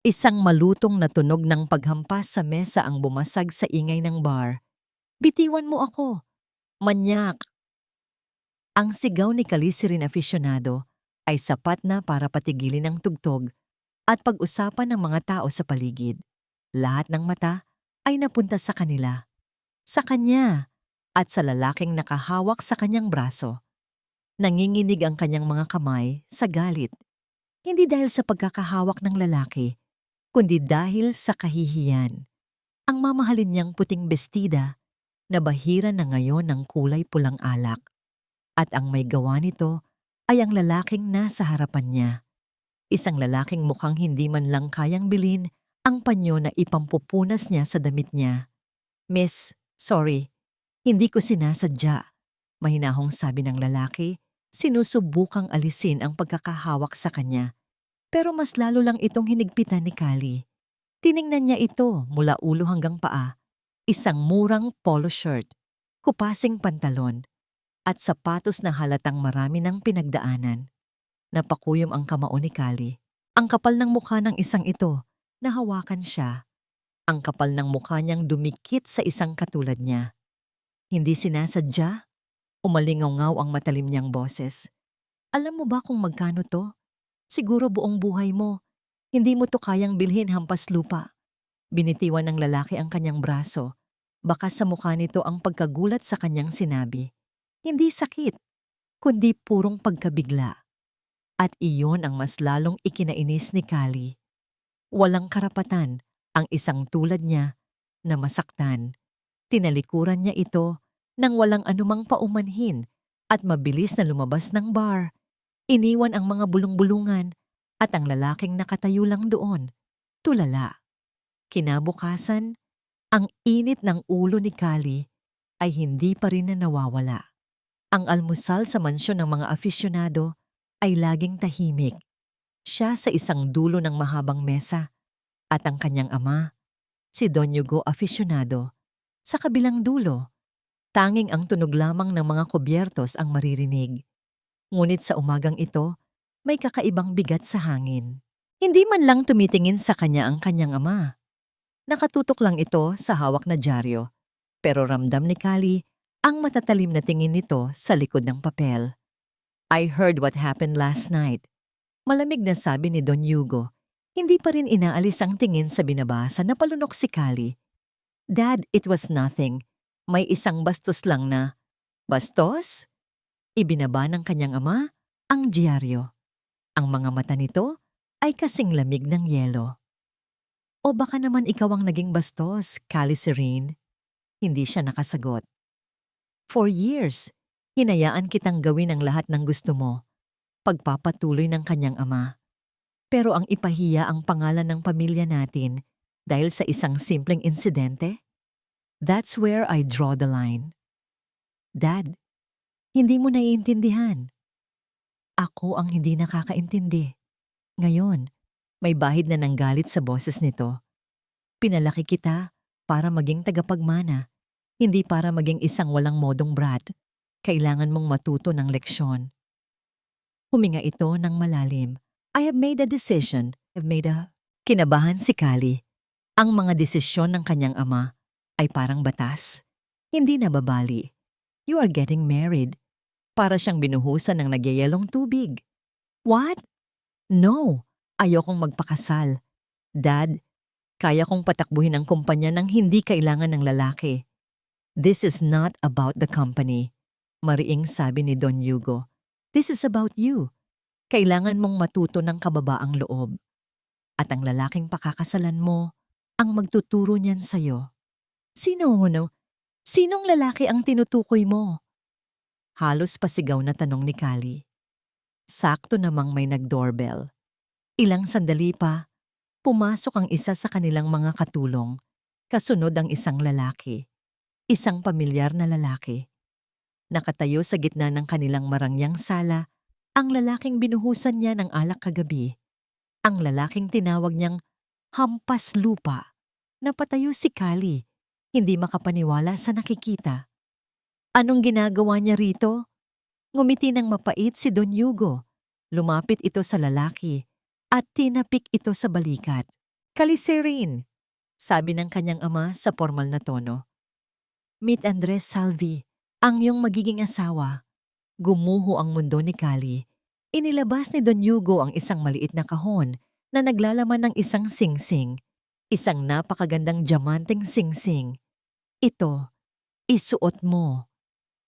Isang malutong na tunog ng paghampas sa mesa ang bumasag sa ingay ng bar. "Bitiwan mo ako! Manyak!" Ang sigaw ni Kalisirin afisyonado ay sapat na para patigilin ang tugtog at pag-usapan ng mga tao sa paligid. Lahat ng mata ay napunta sa kanila, sa kanya, at sa lalaking nakahawak sa kanyang braso. Nanginginig ang kanyang mga kamay sa galit, hindi dahil sa pagkakahawak ng lalaki, kundi dahil sa kahihiyan. Ang mamahalin niyang puting bestida na bahira na ngayon ng kulay pulang alak. At ang may gawa nito ay ang lalaking nasa harapan niya. Isang lalaking mukhang hindi man lang kayang bilhin ang panyo na ipampupunas niya sa damit niya. "Miss, sorry, hindi ko sinasadya," mahinahong sabi ng lalaki, sinusubukang alisin ang pagkakahawak sa kanya. Pero mas lalo lang itong hinigpitan ni Kali. Tiningnan niya ito mula ulo hanggang paa. Isang murang polo shirt, kupasing pantalon, at sapatos na halatang marami ng pinagdaanan. Napakuyom ang kamao ni Kali. Ang kapal ng mukha ng isang ito, nahawakan siya. Ang kapal ng mukha niyang dumikit sa isang katulad niya. Hindi sinasadya, umalingaw-ngaw ang matalim niyang boses. "Alam mo ba kung magkano to? Siguro buong buhay mo. Hindi mo to kayang bilhin hampas lupa." Binitiwan ng lalaki ang kanyang braso. Baka sa mukha nito ang pagkagulat sa kanyang sinabi. Hindi sakit, kundi purong pagkabigla. At iyon ang mas lalong ikinainis ni Kali. Walang karapatan ang isang tulad niya na masaktan. Tinalikuran niya ito nang walang anumang paumanhin at mabilis na lumabas ng bar. Iniwan ang mga bulong-bulungan at ang lalaking nakatayo lang doon, tulala. Kinabukasan, ang init ng ulo ni Kali ay hindi pa rin na nawawala. Ang almusal sa mansyon ng mga afisyonado ay laging tahimik. Siya sa isang dulo ng mahabang mesa at ang kanyang ama, si Don Hugo afisyonado, sa kabilang dulo. Tanging ang tunog lamang ng mga kubyertos ang maririnig. Ngunit sa umagang ito, may kakaibang bigat sa hangin. Hindi man lang tumitingin sa kanya ang kanyang ama. Nakatutok lang ito sa hawak na dyaryo, pero ramdam ni Kali ang matatalim na tingin nito sa likod ng papel. "I heard what happened last night." Malamig na sabi ni Don Hugo. Hindi pa rin inaalis ang tingin sa binabasa na palunok si Kali. "Dad, it was nothing. May isang bastos lang na." "Bastos?" Ibinaba ng kanyang ama ang dyaryo. Ang mga mata nito ay kasing lamig ng yelo. "O baka naman ikaw ang naging bastos, Kalisirin?" Hindi siya nakasagot. "For years, hinayaan kitang gawin ang lahat ng gusto mo." Pagpapatuloy ng kanyang ama. "Pero ang ipahiya ang pangalan ng pamilya natin dahil sa isang simpleng insidente? That's where I draw the line." "Dad, hindi mo naiintindihan." "Ako ang hindi nakakaintindi." Ngayon, may bahid na ng galit sa boses nito. "Pinalaki kita para maging tagapagmana, hindi para maging isang walang modong brat. Kailangan mong matuto ng leksyon." Huminga ito ng malalim. "I have made a decision. I've made a..." Kinabahan si Kali. Ang mga desisyon ng kanyang ama ay parang batas. Hindi nababali. "You are getting married." Para siyang binuhusan ng nagyayalong tubig. "What?" "No, ayokong magpakasal. Dad, kaya kong patakbuhin ang kumpanya ng hindi kailangan ng lalaki." "This is not about the company," mariing sabi ni Don Hugo. "This is about you. Kailangan mong matuto ng kababaang loob. At ang lalaking pakakasalan mo, ang magtuturo niyan sa'yo." "Sino? Sinong lalaki ang tinutukoy mo?" Halos pasigaw na tanong ni Kali. Sakto namang may nag-doorbell. Ilang sandali pa, pumasok ang isa sa kanilang mga katulong. Kasunod ang isang lalaki. Isang pamilyar na lalaki. Nakatayo sa gitna ng kanilang marangyang sala, ang lalaking binuhusan niya ng alak kagabi. Ang lalaking tinawag niyang hampas lupa. Napatayo si Kali, hindi makapaniwala sa nakikita. Anong ginagawa niya rito? Ngumiti ng mapait si Don Hugo. Lumapit ito sa lalaki at tinapik ito sa balikat. Kaliserin, sabi ng kanyang ama sa formal na tono. Meet Andres Salvi, ang iyong magiging asawa. Gumuho ang mundo ni Kali. Inilabas ni Don Hugo ang isang maliit na kahon na naglalaman ng isang singsing. Isang napakagandang diamanteng singsing. Ito, isuot mo.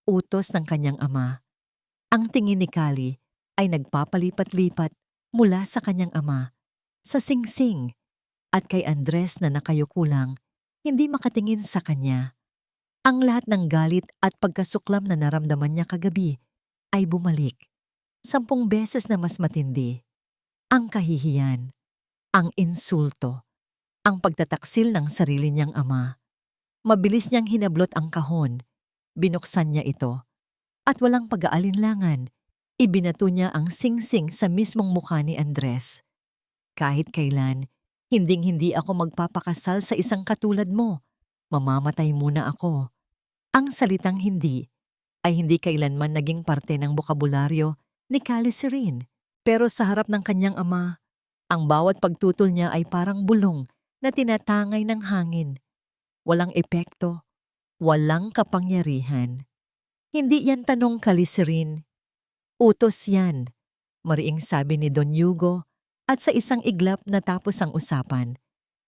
Utos ng kanyang ama. Ang tingin ni Kali ay nagpapalipat-lipat mula sa kanyang ama, sa singsing, at kay Andres na nakayuko lang, hindi makatingin sa kanya. Ang lahat ng galit at pagkasuklam na naramdaman niya kagabi ay bumalik. 10 beses na mas matindi. Ang kahihiyan, ang insulto, ang pagtataksil ng sarili niyang ama. Mabilis niyang hinablot ang kahon. Binuksan niya ito. At walang pag-aalinlangan, ibinato niya ang singsing sa mismong mukha ni Andres. Kahit kailan, hinding-hindi ako magpapakasal sa isang katulad mo. Mamamatay muna ako. Ang salitang hindi ay hindi kailanman naging parte ng bokabularyo ni Kaliserin. Pero sa harap ng kanyang ama, ang bawat pagtutol niya ay parang bulong na tinatangay ng hangin. Walang epekto, walang kapangyarihan. Hindi yan tanong, Kaliserin. Utos yan, mariing sabi ni Don Hugo at sa isang iglap natapos ang usapan.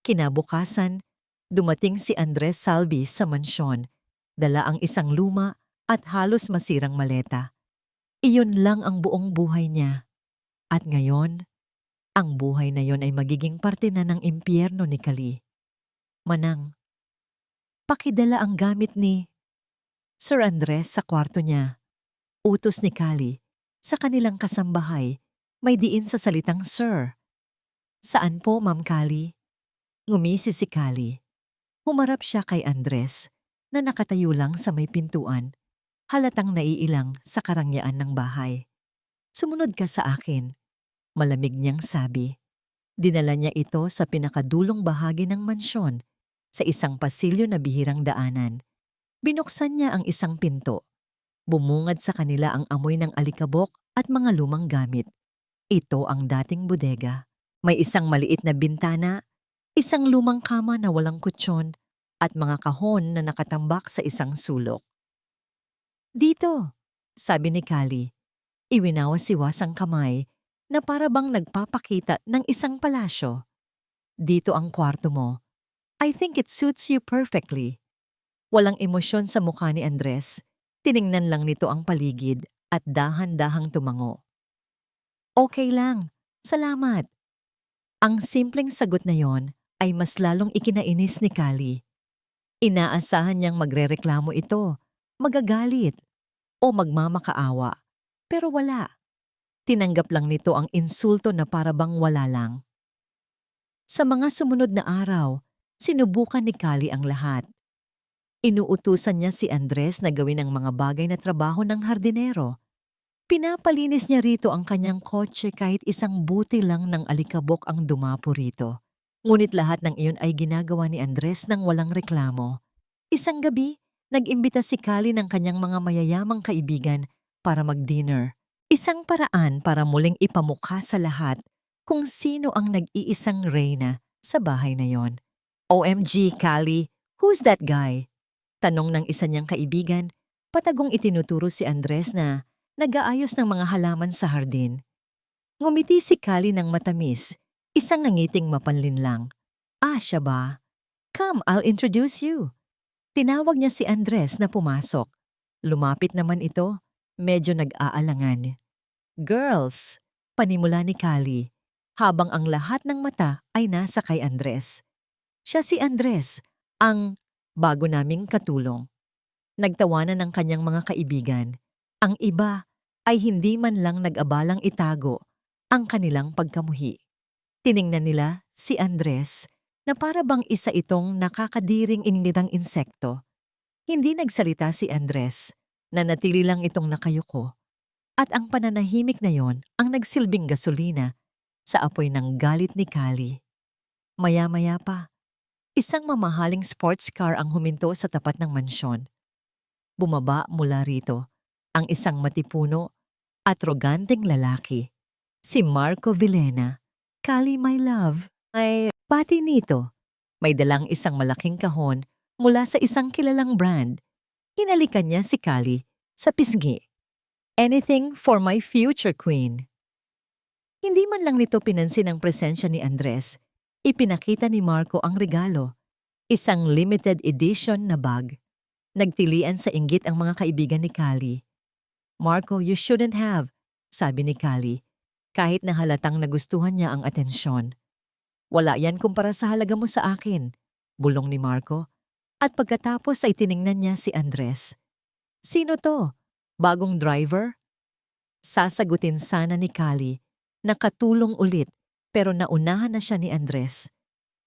Kinabukasan, dumating si Andres Salvi sa mansyon, dala ang isang luma at halos masirang maleta. Iyon lang ang buong buhay niya. At ngayon, ang buhay na yon ay magiging parte na ng impyerno ni Kali. Manang, pakidala ang gamit ni Sir Andres sa kwarto niya. Utos ni Kali, sa kanilang kasambahay, may diin sa salitang Sir. Saan po, Ma'am Kali? Ngumisi si Kali. Humarap siya kay Andres na nakatayo lang sa may pintuan, halatang naiilang sa karangyaan ng bahay. Sumunod ka sa akin, malamig niyang sabi. Dinala niya ito sa pinakadulong bahagi ng mansyon, sa isang pasilyo na bihirang daanan. Binuksan niya ang isang pinto. Bumungad sa kanila ang amoy ng alikabok at mga lumang gamit. Ito ang dating bodega. May isang maliit na bintana, isang lumang kama na walang kutsyon, at mga kahon na nakatambak sa isang sulok. Dito, sabi ni Kali. Iwinawas-iwas ang kamay na para bang nagpapakita ng isang palasyo. Dito ang kwarto mo. I think it suits you perfectly. Walang emosyon sa mukha ni Andres. Tiningnan lang nito ang paligid at dahan-dahang tumango. Okay lang, salamat. Ang simpleng sagot na yon ay mas lalong ikinainis ni Kali. Inaasahan niyang magrereklamo ito, magagalit, o magmamakaawa. Pero wala. Tinanggap lang nito ang insulto na para bang wala lang. Sa mga sumunod na araw, sinubukan ni Kali ang lahat. Inuutusan niya si Andres na gawin ang mga bagay na trabaho ng hardinero. Pinapalinis niya rito ang kanyang kotse kahit isang buti lang ng alikabok ang dumapo rito. Ngunit lahat ng iyon ay ginagawa ni Andres nang walang reklamo. Isang gabi, nag-imbita si Kali ng kanyang mga mayayamang kaibigan para mag-dinner. Isang paraan para muling ipamukha sa lahat kung sino ang nag-iisang reyna sa bahay na yon. OMG, Kali, who's that guy? Tanong ng isa niyang kaibigan, patagong itinuturo si Andres na nag-aayos ng mga halaman sa hardin. Ngumiti si Kali ng matamis, isang nangiting mapanlinlang. Ah, siya ba? Come, I'll introduce you. Tinawag niya si Andres na pumasok. Lumapit naman ito, medyo nag-aalangan. Girls, panimula ni Kali, habang ang lahat ng mata ay nasa kay Andres. Siya si Andres, ang bago naming katulong. Nagtawanan ng kanyang mga kaibigan. Ang iba ay hindi man lang nag-abalang itago ang kanilang pagkamuhi. Tiningnan nila si Andres na para bang isa itong nakakadiring inirang insekto. Hindi nagsalita si Andres, nanatili lang itong nakayuko. At ang pananahimik na yon ang nagsilbing gasolina sa apoy ng galit ni Kali. Maya-maya pa, isang mamahaling sports car ang huminto sa tapat ng mansyon. Bumaba mula rito ang isang matipuno at roganteng lalaki, si Marco Villena. Kali, my love, ay Pati nito, may dalang isang malaking kahon mula sa isang kilalang brand. Hinalikan niya si Kali sa pisngi. Anything for my future queen. Hindi man lang nito pinansin ang presensya ni Andres. Ipinakita ni Marco ang regalo, isang limited edition na bag. Nagtilian sa inggit ang mga kaibigan ni Kali. Marco, you shouldn't have, sabi ni Kali, kahit na halatang nagustuhan niya ang atensyon. Wala yan kumpara sa halaga mo sa akin, bulong ni Marco. At pagkatapos ay tiningnan niya si Andres. Sino to? Bagong driver? Sasagutin sana ni Kali. Nakatulong ulit pero naunahan na siya ni Andres.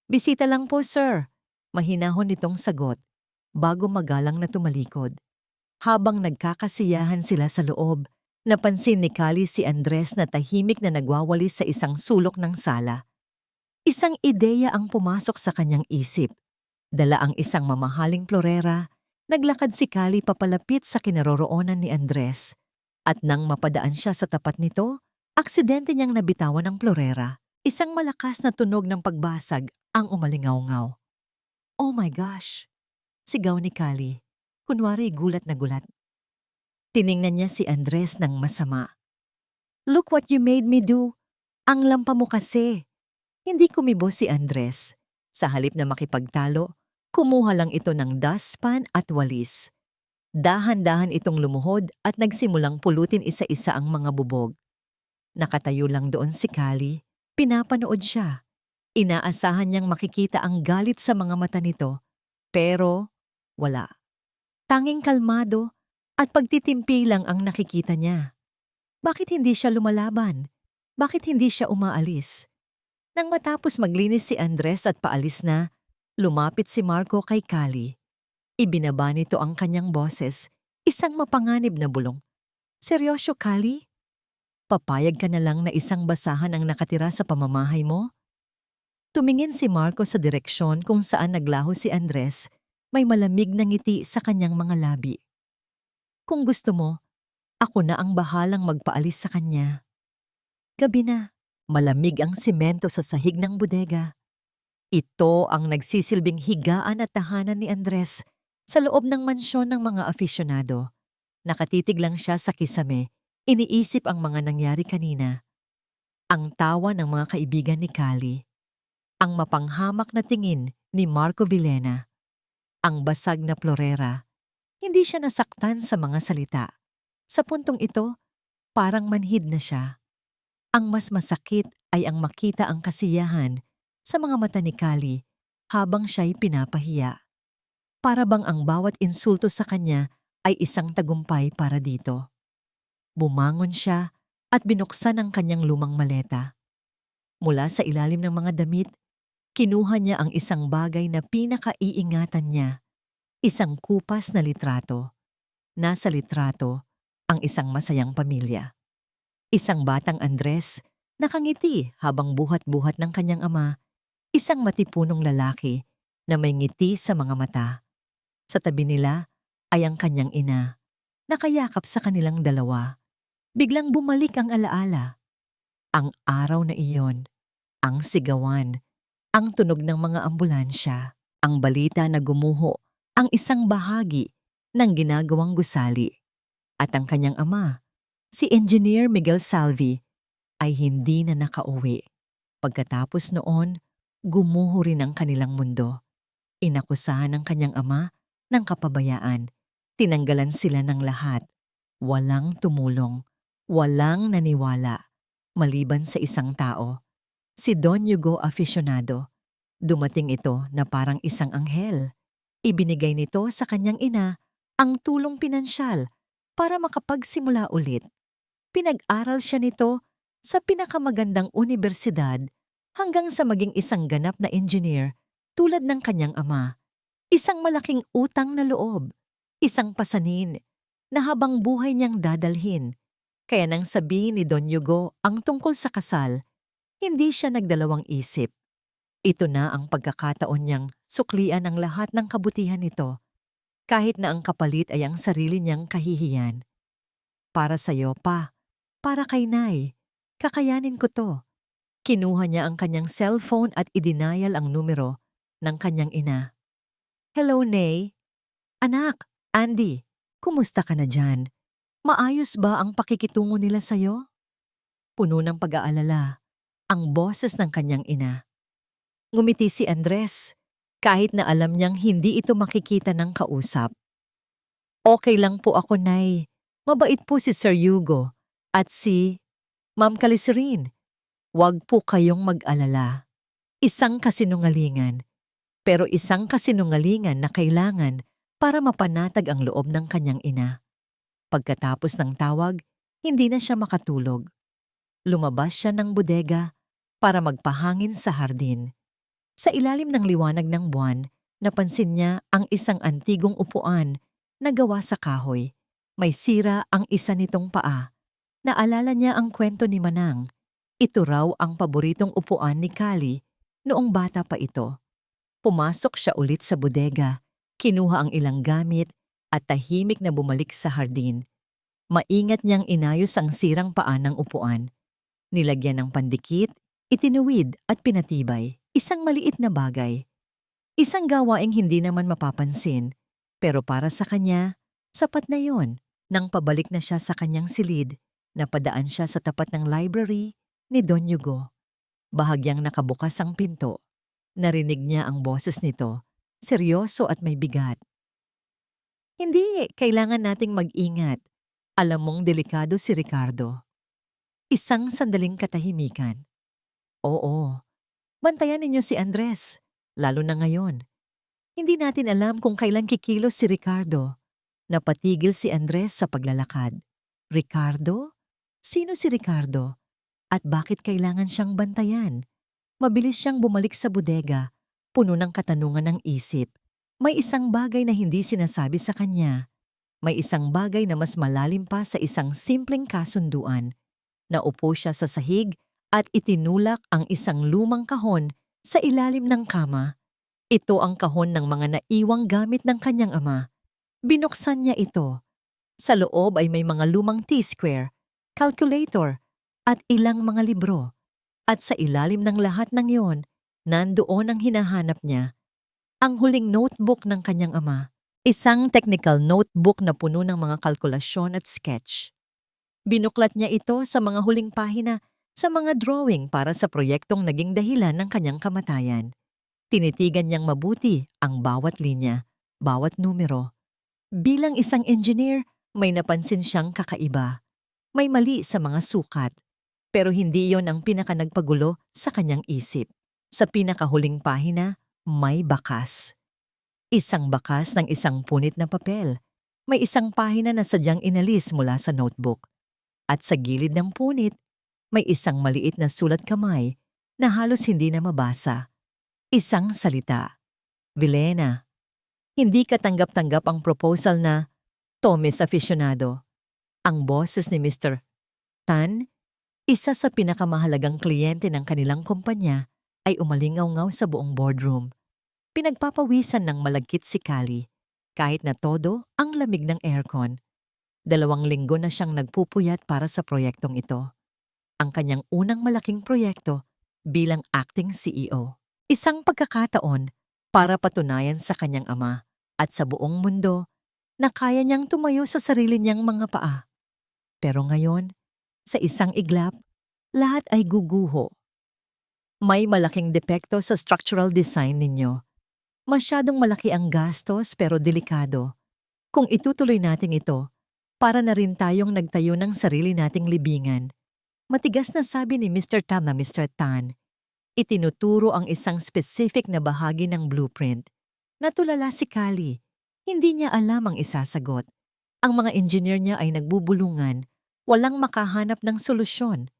Bisita lang po, sir. Mahinahon nitong sagot bago magalang na tumalikod. Habang nagkakasiyahan sila sa loob, napansin ni Kali si Andres na tahimik na nagwawalis sa isang sulok ng sala. Isang ideya ang pumasok sa kanyang isip. Dala ang isang mamahaling florera, naglakad si Kali papalapit sa kinaroroonan ni Andres. At nang mapadaan siya sa tapat nito, aksidente niyang nabitawan ang florera. Isang malakas na tunog ng pagbasag ang umalingaw-ngaw. Oh my gosh! Sigaw ni Kali. Kunwari gulat na gulat. Tiningnan niya si Andres ng masama. Look what you made me do! Ang lampa mo kasi! Hindi kumibo si Andres. Sa halip na makipagtalo, kumuha lang ito ng dustpan at walis. Dahan-dahan itong lumuhod at nagsimulang pulutin isa-isa ang mga bubog. Nakatayo lang doon si Kali. Pinapanood siya. Inaasahan niyang makikita ang galit sa mga mata nito. Pero wala. Tanging kalmado at pagtitimpi lang ang nakikita niya. Bakit hindi siya lumalaban? Bakit hindi siya umaalis? Nang matapos maglinis si Andres at paalis na, lumapit si Marco kay Kali. Ibinaba nito ang kanyang boses, isang mapanganib na bulong. Seryosyo, Kali? Papayag ka na lang na isang basahan ang nakatira sa pamamahay mo? Tumingin si Marco sa direksyon kung saan naglaho si Andres, may malamig na ngiti sa kanyang mga labi. Kung gusto mo, ako na ang bahalang magpaalis sa kanya. Gabi na. Malamig ang simento sa sahig ng bodega. Ito ang nagsisilbing higaan at tahanan ni Andres sa loob ng mansyon ng mga afisyonado. Nakatitig lang siya sa kisame, iniisip ang mga nangyari kanina. Ang tawa ng mga kaibigan ni Kali. Ang mapanghamak na tingin ni Marco Villena. Ang basag na florera. Hindi siya nasaktan sa mga salita. Sa puntong ito, parang manhid na siya. Ang mas masakit ay ang makita ang kasiyahan sa mga mata ni Kali habang siya'y pinapahiya. Para bang ang bawat insulto sa kanya ay isang tagumpay para dito. Bumangon siya at binuksan ang kanyang lumang maleta. Mula sa ilalim ng mga damit, kinuha niya ang isang bagay na pinakaiingatan niya. Isang kupas na litrato. Nasa litrato, ang isang masayang pamilya. Isang batang Andres, nakangiti habang buhat-buhat ng kanyang ama, isang matipunong lalaki na may ngiti sa mga mata. Sa tabi nila ay ang kanyang ina, nakayakap sa kanilang dalawa. Biglang bumalik ang alaala. Ang araw na iyon, ang sigawan, ang tunog ng mga ambulansya, ang balita na gumuho, ang isang bahagi ng ginagawang gusali. At ang kanyang ama, si Engineer Miguel Salvi, ay hindi na nakauwi. Pagkatapos noon, gumuho rin ang kanilang mundo. Inakusahan ng kanyang ama ng kapabayaan. Tinanggalan sila ng lahat. Walang tumulong. Walang naniwala. Maliban sa isang tao. Si Don Hugo Aficionado. Dumating ito na parang isang anghel. Ibinigay nito sa kanyang ina ang tulong pinansyal para makapagsimula ulit. Pinag-aral siya nito sa pinakamagandang unibersidad hanggang sa maging isang ganap na engineer tulad ng kanyang ama. Isang malaking utang na loob, isang pasanin na habang buhay niyang dadalhin. Kaya nang sabihin ni Don Hugo ang tungkol sa kasal, hindi siya nagdalawang isip. Ito na ang pagkakataon niyang suklian ang lahat ng kabutihan nito, kahit na ang kapalit ay ang sarili niyang kahihiyan. Para sa'yo pa. Para kay Nay, kakayanin ko to. Kinuha niya ang kanyang cellphone at idinayal ang numero ng kanyang ina. Hello, Nay. Anak, Andy, kumusta ka na dyan? Maayos ba ang pakikitungo nila sa'yo? Puno ng pag-aalala ang boses ng kanyang ina. Ngumiti si Andres, kahit na alam niyang hindi ito makikita ng kausap. Okay lang po ako, Nay. Mabait po si Sir Hugo at si Ma'am Calisirin. Huwag po kayong mag-alala. Isang kasinungalingan, pero isang kasinungalingan na kailangan para mapanatag ang loob ng kanyang ina. Pagkatapos ng tawag, hindi na siya makatulog. Lumabas siya ng bodega para magpahangin sa hardin. Sa ilalim ng liwanag ng buwan, napansin niya ang isang antigong upuan na gawa sa kahoy. May sira ang isa nitong paa. Naalala niya ang kwento ni Manang. Ito raw ang paboritong upuan ni Kali noong bata pa ito. Pumasok siya ulit sa bodega, kinuha ang ilang gamit at tahimik na bumalik sa hardin. Maingat niyang inayos ang sirang paa ng upuan. Nilagyan ng pandikit, itinuwid at pinatibay. Isang maliit na bagay. Isang gawaing hindi naman mapapansin, pero para sa kanya, sapat na yon. Nang pabalik na siya sa kanyang silid, napadaan siya sa tapat ng library ni Don Hugo. Bahagyang nakabukas ang pinto. Narinig niya ang boses nito, seryoso at may bigat. Hindi, kailangan nating mag-ingat. Alam mong delikado si Ricardo. Isang sandaling katahimikan. Oo, bantayan ninyo si Andres, lalo na ngayon. Hindi natin alam kung kailan kikilos si Ricardo. Napatigil si Andres sa paglalakad. Ricardo? Sino si Ricardo? At bakit kailangan siyang bantayan? Mabilis siyang bumalik sa bodega, puno ng katanungan ng isip. May isang bagay na hindi sinasabi sa kanya. May isang bagay na mas malalim pa sa isang simpleng kasunduan. Naupo siya sa sahig at itinulak ang isang lumang kahon sa ilalim ng kama. Ito ang kahon ng mga naiwang gamit ng kanyang ama. Binuksan niya ito. Sa loob ay may mga lumang T-square, calculator, at ilang mga libro. At sa ilalim ng lahat ng yon, nandoon ang hinahanap niya. Ang huling notebook ng kanyang ama. Isang technical notebook na puno ng mga kalkulasyon at sketch. Binuklat niya ito sa mga huling pahina sa mga drawing para sa proyektong naging dahilan ng kanyang kamatayan. Tinitigan niyang mabuti ang bawat linya, bawat numero. Bilang isang engineer, may napansin siyang kakaiba. May mali sa mga sukat. Pero hindi iyon ang pinakanagpagulo sa kanyang isip. Sa pinakahuling pahina, may bakas. Isang bakas ng isang punit na papel. May isang pahina na sadyang inalis mula sa notebook. At sa gilid ng punit, may isang maliit na sulat kamay na halos hindi na mabasa. Isang salita. Vilena. Hindi katanggap-tanggap ang proposal na Tomes Aficionado. Ang boses ni Mr. Tan, isa sa pinakamahalagang kliyente ng kanilang kumpanya, ay umalingaw-ngaw sa buong boardroom. Pinagpapawisan ng malagkit si Kali, kahit na todo ang lamig ng aircon. 2 linggo na siyang nagpupuyat para sa proyektong ito. Ang kanyang unang malaking proyekto bilang acting CEO. Isang pagkakataon para patunayan sa kanyang ama at sa buong mundo na kaya niyang tumayo sa sarili niyang mga paa. Pero ngayon, sa isang iglap, lahat ay guguho. May malaking depekto sa structural design ninyo. Masyadong malaki ang gastos pero delikado. Kung itutuloy natin ito, para na rin tayong nagtayo ng sarili nating libingan. Matigas na sabi ni Mr. Tan na Mr. Tan. Itinuturo ang isang specific na bahagi ng blueprint. Natulala si Kali. Hindi niya alam ang isasagot. Ang mga engineer niya ay nagbubulungan. Walang makahanap ng solusyon.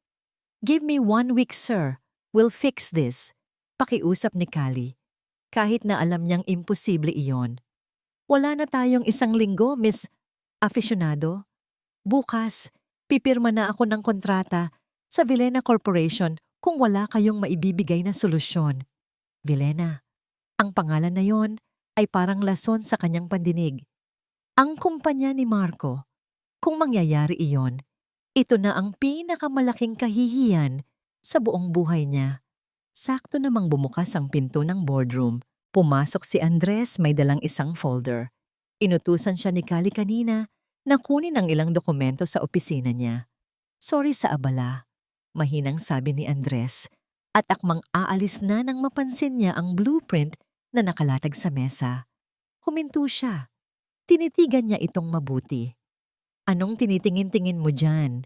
Give me 1 week, sir. We'll fix this. Pakiusap ni Kali. Kahit na alam niyang imposible iyon. Wala na tayong 1 linggo, Miss Aficionado. Bukas, pipirma na ako ng kontrata sa Vilena Corporation kung wala kayong maibibigay na solusyon. Vilena, ang pangalan na yon ay parang lason sa kanyang pandinig. Ang kumpanya ni Marco, kung mangyayari iyon, ito na ang pinakamalaking kahihiyan Sa buong buhay niya, sakto namang bumukas ang pinto ng boardroom. Pumasok si Andres, may dalang isang folder. Inutusan siya ni Kali kanina na kunin ang ilang dokumento sa opisina niya. Sorry sa abala, mahinang sabi ni Andres, at akmang aalis na nang mapansin niya ang blueprint na nakalatag sa mesa. Huminto siya. Tinitigan niya itong mabuti. Anong tinitingin-tingin mo dyan?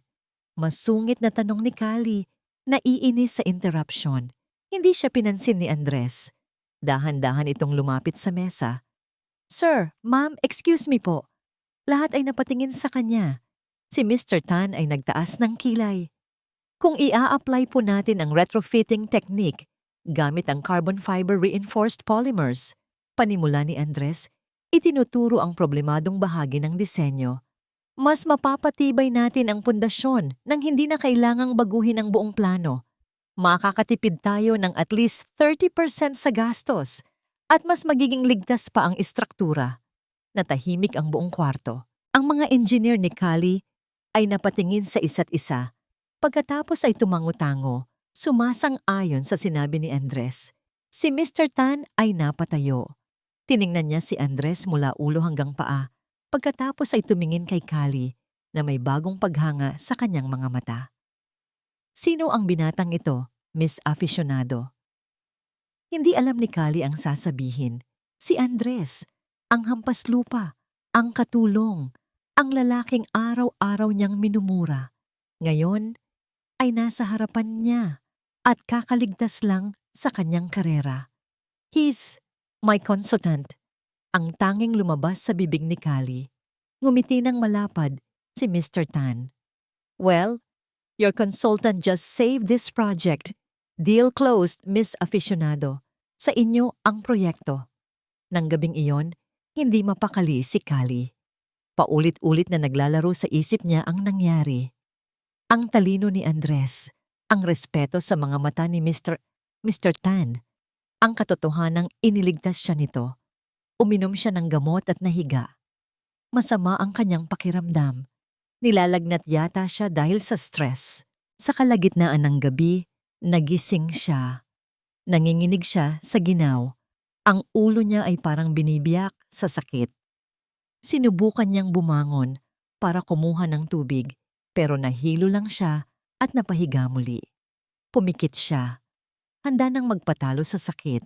Masungit na tanong ni Kali, naiinis sa interruption. Hindi siya pinansin ni Andres. Dahan-dahan itong lumapit sa mesa. Sir, ma'am, excuse me po. Lahat ay napatingin sa kanya. Si Mr. Tan ay nagtaas ng kilay. Kung ia-apply po natin ang retrofitting technique gamit ang carbon fiber reinforced polymers, panimula ni Andres, itinuturo ang problemadong bahagi ng disenyo. Mas mapapatibay natin ang pundasyon nang hindi na kailangang baguhin ang buong plano. Makakatipid tayo ng at least 30% sa gastos at mas magiging ligtas pa ang istruktura. Natahimik ang buong kwarto. Ang mga engineer ni Kali ay napatingin sa isa't isa. Pagkatapos ay tumango-tango, sumasang-ayon sa sinabi ni Andres. Si Mr. Tan ay napatayo. Tiningnan niya si Andres mula ulo hanggang paa. Pagkatapos ay tumingin kay Kali na may bagong paghanga sa kanyang mga mata. Sino ang binatang ito, Miss Aficionado? Hindi alam ni Kali ang sasabihin. Si Andres, ang hampas lupa, ang katulong, ang lalaking araw-araw niyang minumura. Ngayon ay nasa harapan niya at kakaligtas lang sa kanyang karera. He's my consultant. Ang tanging lumabas sa bibig ni Kali. Ngumiti ng malapad si Mr. Tan. Well, your consultant just saved this project. Deal closed, Miss Aficionado. Sa inyo ang proyekto. Nang gabing iyon, hindi mapakali si Kali. Paulit-ulit na naglalaro sa isip niya ang nangyari. Ang talino ni Andres, ang respeto sa mga mata ni Mr. Tan, ang katotohanang iniligtas siya nito. Uminom siya ng gamot at nahiga. Masama ang kanyang pakiramdam. Nilalagnat yata siya dahil sa stress. Sa kalagitnaan ng gabi, nagising siya. Nanginginig siya sa ginaw. Ang ulo niya ay parang binibiyak sa sakit. Sinubukan niyang bumangon para kumuha ng tubig, pero nahilo lang siya at napahiga muli. Pumikit siya. Handa nang magpatalo sa sakit.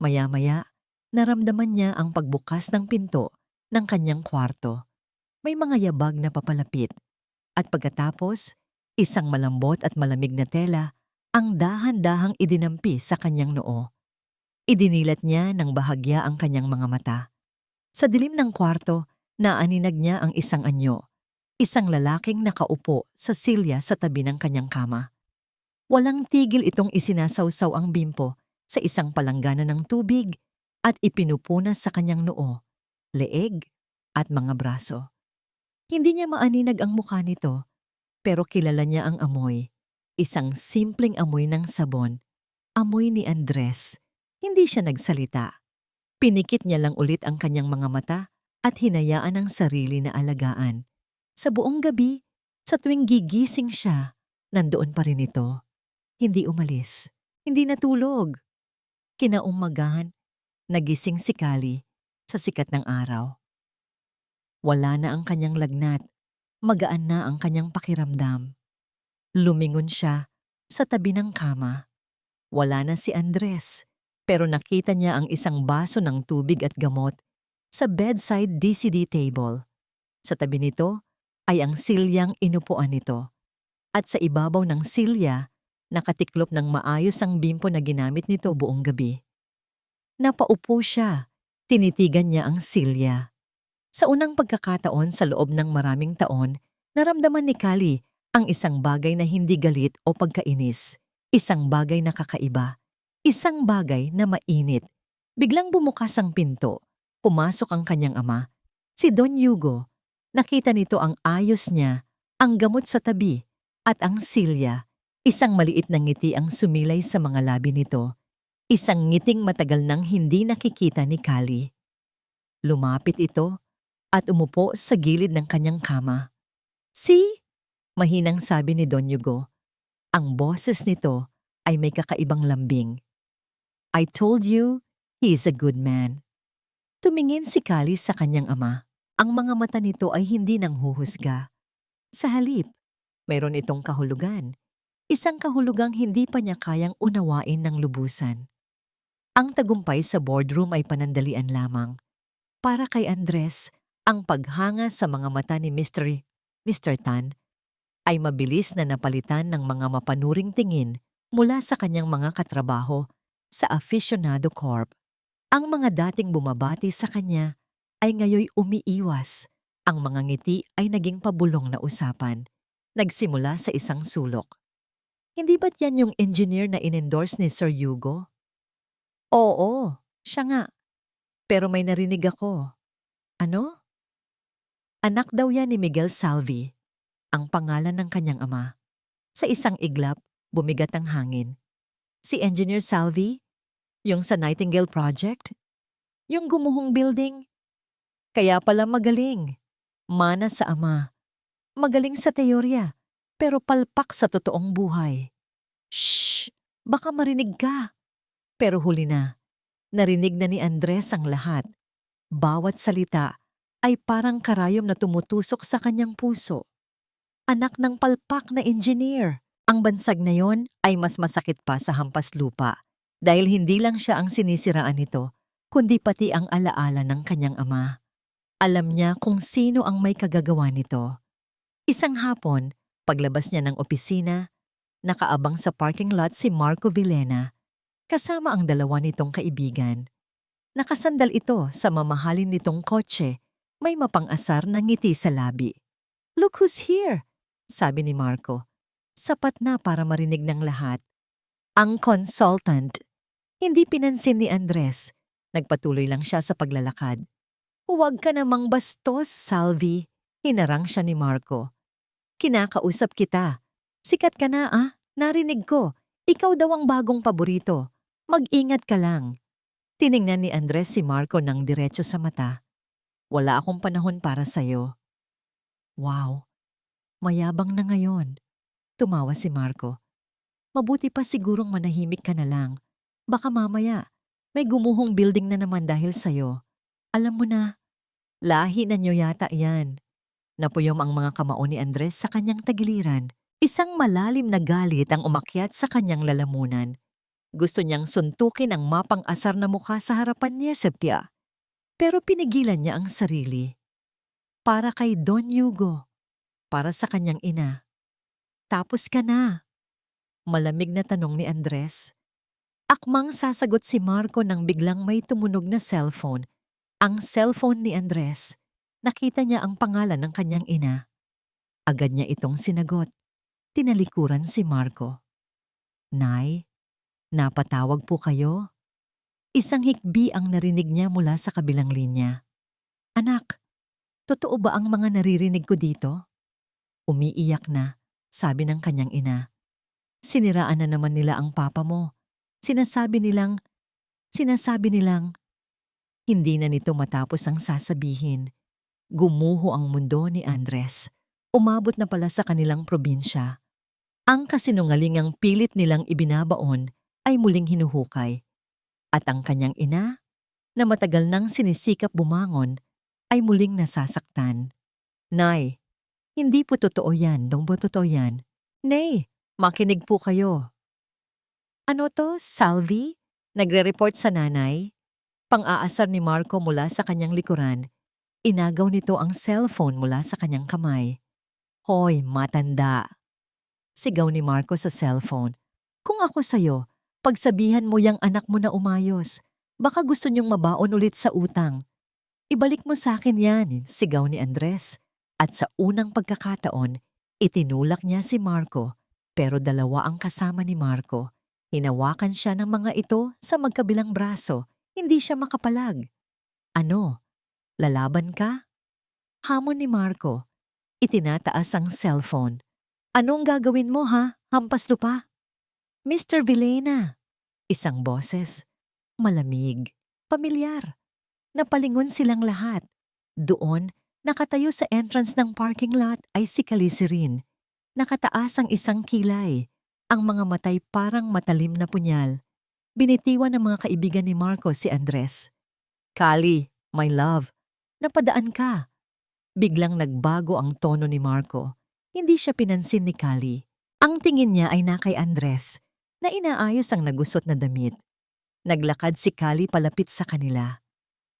Maya-maya, naramdaman niya ang pagbukas ng pinto ng kanyang kwarto. May mga yabag na papalapit. At pagkatapos, isang malambot at malamig na tela ang dahan-dahang idinampi sa kanyang noo. Idinilat niya ng bahagya ang kanyang mga mata. Sa dilim ng kwarto, naaninag niya ang isang anyo. Isang lalaking nakaupo sa silya sa tabi ng kanyang kama. Walang tigil itong isinasawsaw ang bimpo sa isang palanggana ng tubig at ipinupunas sa kanyang noo, leeg at mga braso. Hindi niya maaninag ang mukha nito, pero kilala niya ang amoy. Isang simpleng amoy ng sabon. Amoy ni Andres. Hindi siya nagsalita. Pinikit niya lang ulit ang kanyang mga mata at hinayaan ang sarili na alagaan. Sa buong gabi, sa tuwing gigising siya, nandoon pa rin ito. Hindi umalis. Hindi natulog. Kinaumagahan, nagising si Kali sa sikat ng araw. Wala na ang kanyang lagnat. Magaan na ang kanyang pakiramdam. Lumingon siya sa tabi ng kama. Wala na si Andres, pero nakita niya ang isang baso ng tubig at gamot sa bedside DCD table. Sa tabi nito ay ang silyang inupuan nito. At sa ibabaw ng silya, nakatiklop ng maayos ang bimpo na ginamit nito buong gabi. Napaupo siya. Tinitigan niya ang silya. Sa unang pagkakataon sa loob ng maraming taon, naramdaman ni Kali ang isang bagay na hindi galit o pagkainis. Isang bagay na kakaiba. Isang bagay na mainit. Biglang bumukas ang pinto. Pumasok ang kanyang ama, si Don Hugo. Nakita nito ang ayos niya, ang gamot sa tabi, at ang silya. Isang maliit na ngiti ang sumilay sa mga labi nito. Isang ngiting matagal nang hindi nakikita ni Kali. Lumapit ito at umupo sa gilid ng kanyang kama. "Si?" mahinang sabi ni Don Hugo. Ang boses nito ay may kakaibang lambing. I told you, he is a good man. Tumingin si Kali sa kanyang ama. Ang mga mata nito ay hindi nang huhusga. Sa halip, mayroon itong kahulugan. Isang kahulugang hindi pa niya kayang unawain ng lubusan. Ang tagumpay sa boardroom ay panandalian lamang. Para kay Andres, ang paghanga sa mga mata ni Mr. Tan ay mabilis na napalitan ng mga mapanuring tingin mula sa kanyang mga katrabaho sa Aficionado Corp. Ang mga dating bumabati sa kanya ay ngayoy umiiwas. Ang mga ngiti ay naging pabulong na usapan. Nagsimula sa isang sulok. Hindi ba't yan yung engineer na in-endorse ni Sir Hugo? Oo, siya nga. Pero may narinig ako. Ano? Anak daw yan ni Miguel Salvi, ang pangalan ng kanyang ama. Sa isang iglap, bumigat ang hangin. Si Engineer Salvi? Yung sa Nightingale Project? Yung gumuhong building? Kaya pala magaling. Mana sa ama. Magaling sa teorya, pero palpak sa totoong buhay. Shh! Baka marinig ka. Pero huli na. Narinig na ni Andres ang lahat. Bawat salita ay parang karayom na tumutusok sa kanyang puso. Anak ng palpak na engineer. Ang bansag na yon ay mas masakit pa sa hampas lupa dahil hindi lang siya ang sinisiraan nito, kundi pati ang alaala ng kanyang ama. Alam niya kung sino ang may kagagawa nito. Isang hapon, paglabas niya ng opisina, nakaabang sa parking lot si Marco Villena, kasama ang dalawa nitong kaibigan. Nakasandal ito sa mamahalin nitong kotse, may mapang-asar na ngiti sa labi. Look who's here, sabi ni Marco. Sapat na para marinig ng lahat. Ang consultant. Hindi pinansin ni Andres. Nagpatuloy lang siya sa paglalakad. Huwag ka namang bastos, Salvi. Hinarang siya ni Marco. Kinakausap kita. Sikat ka na narinig ko. Ikaw daw ang bagong paborito. Mag-ingat ka lang. Tiningnan ni Andres si Marco ng diretso sa mata. Wala akong panahon para sa'yo. Wow, mayabang na ngayon. Tumawa si Marco. Mabuti pa sigurong manahimik ka na lang. Baka mamaya, may gumuhong building na naman dahil sa'yo. Alam mo na, lahi na nyo yata yan. Napuyom ang mga kamao ni Andres sa kanyang tagiliran. Isang malalim na galit ang umakyat sa kanyang lalamunan. Gusto niyang suntukin ang mapang-asar na mukha sa harapan ni Septia. Pero pinigilan niya ang sarili. Para kay Don Hugo. Para sa kanyang ina. Tapos ka na. Malamig na tanong ni Andres. Akmang sasagot si Marco nang biglang may tumunog na cellphone. Ang cellphone ni Andres. Nakita niya ang pangalan ng kanyang ina. Agad niya itong sinagot. Tinalikuran si Marco. Nay, napatawag po kayo? Isang hikbi ang narinig niya mula sa kabilang linya. Anak, totoo ba ang mga naririnig ko dito? Umiiyak na, sabi ng kanyang ina. Siniraan na naman nila ang papa mo. Sinasabi nilang, hindi na nito matapos ang sasabihin. Gumuho ang mundo ni Andres. Umabot na pala sa kanilang probinsya. Ang kasinungalingang pilit nilang ibinabaon ay muling hinuhukay. At ang kanyang ina, na matagal nang sinisikap bumangon, ay muling nasasaktan. Nay, hindi po totoo yan, dong po totoo yan. Nay, makinig po kayo. Ano to, Salvi? Nagre-report sa nanay? Pang-aasar ni Marco mula sa kanyang likuran. Inagaw nito ang cellphone mula sa kanyang kamay. Hoy, matanda. Sigaw ni Marco sa cellphone. Kung ako sa'yo, pagsabihan mo yang anak mo na umayos. Baka gusto niyong mabaon ulit sa utang. Ibalik mo sa akin yan, sigaw ni Andres. At sa unang pagkakataon, itinulak niya si Marco. Pero dalawa ang kasama ni Marco. Hinawakan siya ng mga ito sa magkabilang braso. Hindi siya makapalag. Ano? Lalaban ka? Hamon ni Marco. Itinataas ang cellphone. Anong gagawin mo Hampas lupa? Mr. Villena. Isang boses. Malamig. Pamilyar. Napalingon silang lahat. Doon, nakatayo sa entrance ng parking lot ay si Kalisi rin. Nakataas ang isang kilay. Ang mga matay parang matalim na punyal. Binitiwan ng mga kaibigan ni Marco si Andres. Kali, my love, napadaan ka. Biglang nagbago ang tono ni Marco. Hindi siya pinansin ni Kali. Ang tingin niya ay na kay Andres, na inaayos ang nagusot na damit. Naglakad si Kali palapit sa kanila.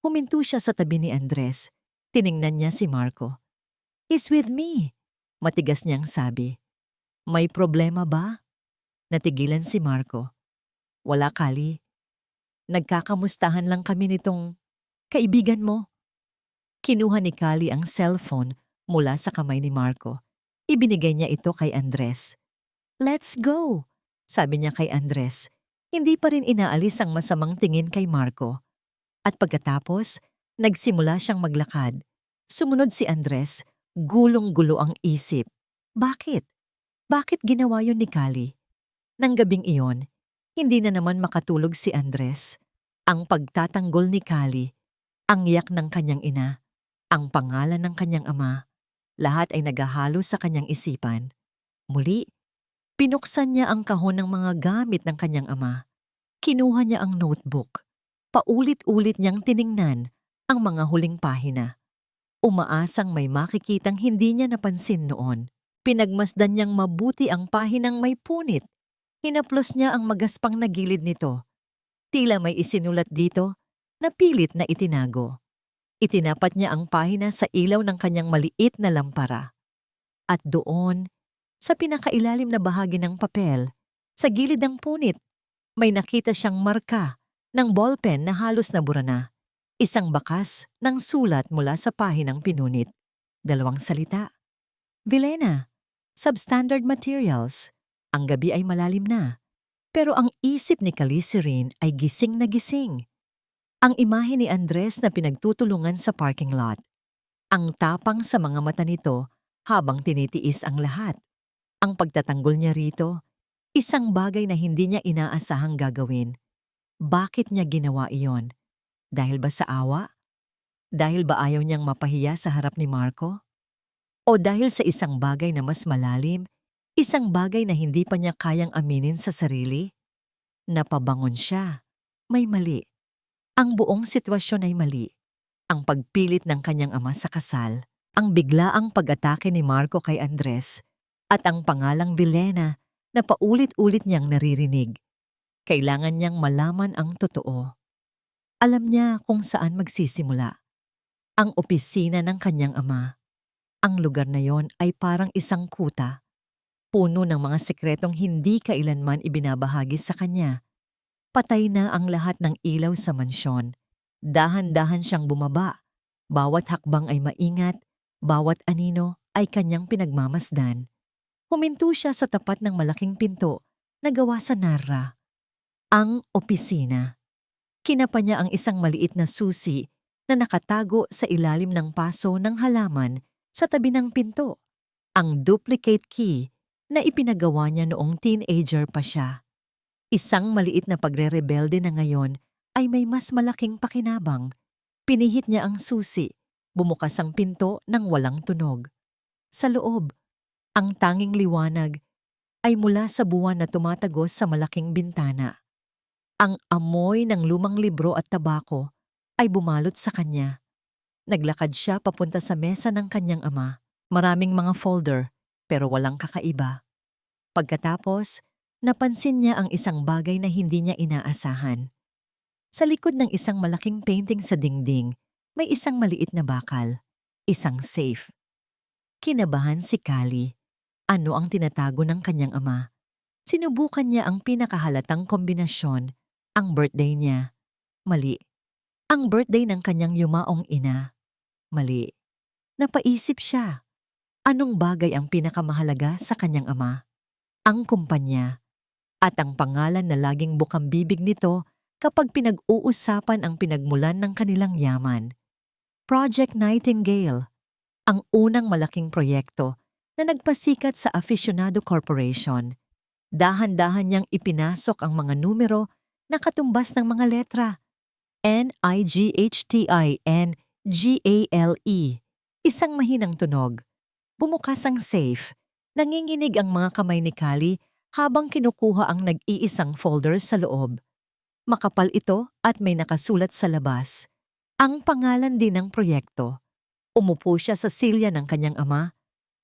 Huminto siya sa tabi ni Andres. Tiningnan niya si Marco. "He's with me," matigas niyang sabi. "May problema ba?" Natigilan si Marco. "Wala, Kali. Nagkakamustahan lang kami nitong kaibigan mo." Kinuha ni Kali ang cellphone mula sa kamay ni Marco. Ibinigay niya ito kay Andres. "Let's go," sabi niya kay Andres. Hindi pa rin inaalis ang masamang tingin kay Marco. At pagkatapos, nagsimula siyang maglakad. Sumunod si Andres, gulong-gulo ang isip. Bakit? Bakit ginawa yon ni Kali? Nang gabing iyon, hindi na naman makatulog si Andres. Ang pagtatanggol ni Kali, ang iyak ng kanyang ina, ang pangalan ng kanyang ama, lahat ay naghahalo sa kanyang isipan. Muli, pinuksan niya ang kahon ng mga gamit ng kanyang ama. Kinuha niya ang notebook. Paulit-ulit niyang tiningnan ang mga huling pahina. Umaasang may makikitang hindi niya napansin noon. Pinagmasdan niyang mabuti ang pahinang may punit. Hinaplos niya ang magaspang na gilid nito. Tila may isinulat dito na pilit na itinago. Itinapat niya ang pahina sa ilaw ng kanyang maliit na lampara. At doon, sa pinakailalim na bahagi ng papel, sa gilid ng punit, may nakita siyang marka ng ballpen na halos nabura na. Isang bakas ng sulat mula sa pahinang pinunit. 2 salita. Vilena, substandard materials. Ang gabi ay malalim na. Pero ang isip ni Calicirin ay gising na gising. Ang imahe ni Andres na pinagtutulungan sa parking lot. Ang tapang sa mga mata nito habang tinitiis ang lahat. Ang pagtatanggol niya rito, isang bagay na hindi niya inaasahang gagawin. Bakit niya ginawa iyon? Dahil ba sa awa? Dahil ba ayaw niyang mapahiya sa harap ni Marco? O dahil sa isang bagay na mas malalim, isang bagay na hindi pa niya kayang aminin sa sarili? Napabangon siya. May mali. Ang buong sitwasyon ay mali. Ang pagpilit ng kanyang ama sa kasal, ang biglaang pag-atake ni Marco kay Andres, at ang pangalang Vilena na paulit-ulit niyang naririnig. Kailangan niyang malaman ang totoo. Alam niya kung saan magsisimula. Ang opisina ng kanyang ama. Ang lugar na yon ay parang isang kuta. Puno ng mga sekretong hindi kailanman ibinabahagi sa kanya. Patay na ang lahat ng ilaw sa mansyon. Dahan-dahan siyang bumaba. Bawat hakbang ay maingat, bawat anino ay kanyang pinagmamasdan. Huminto siya sa tapat ng malaking pinto na gawa sa narra. Ang opisina. Kinapa niya ang isang maliit na susi na nakatago sa ilalim ng paso ng halaman sa tabi ng pinto. Ang duplicate key na ipinagawa niya noong teenager pa siya. Isang maliit na pagre-rebelde na ngayon ay may mas malaking pakinabang. Pinihit niya ang susi, bumukas ang pinto nang walang tunog. Sa loob, ang tanging liwanag ay mula sa buwan na tumatagos sa malaking bintana. Ang amoy ng lumang libro at tabako ay bumalot sa kanya. Naglakad siya papunta sa mesa ng kanyang ama. Maraming mga folder, pero walang kakaiba. Pagkatapos, napansin niya ang isang bagay na hindi niya inaasahan. Sa likod ng isang malaking painting sa dingding, may isang maliit na bakal. Isang safe. Kinabahan si Kali. Ano ang tinatago ng kanyang ama? Sinubukan niya ang pinakahalatang kombinasyon. Ang birthday niya. Mali. Ang birthday ng kanyang yumaong ina. Mali. Napaisip siya. Anong bagay ang pinakamahalaga sa kanyang ama? Ang kumpanya. At ang pangalan na laging bukang bibig nito kapag pinag-uusapan ang pinagmulan ng kanilang yaman. Project Nightingale. Ang unang malaking proyekto na nagpasikat sa Aficionado Corporation. Dahan-dahan niyang ipinasok ang mga numero na katumbas ng mga letra. NIGHTINGALE. Isang mahinang tunog. Bumukas ang safe. Nanginginig ang mga kamay ni Kali habang kinukuha ang nag-iisang folder sa loob. Makapal ito at may nakasulat sa labas. Ang pangalan din ng proyekto. Umupo siya sa silya ng kanyang ama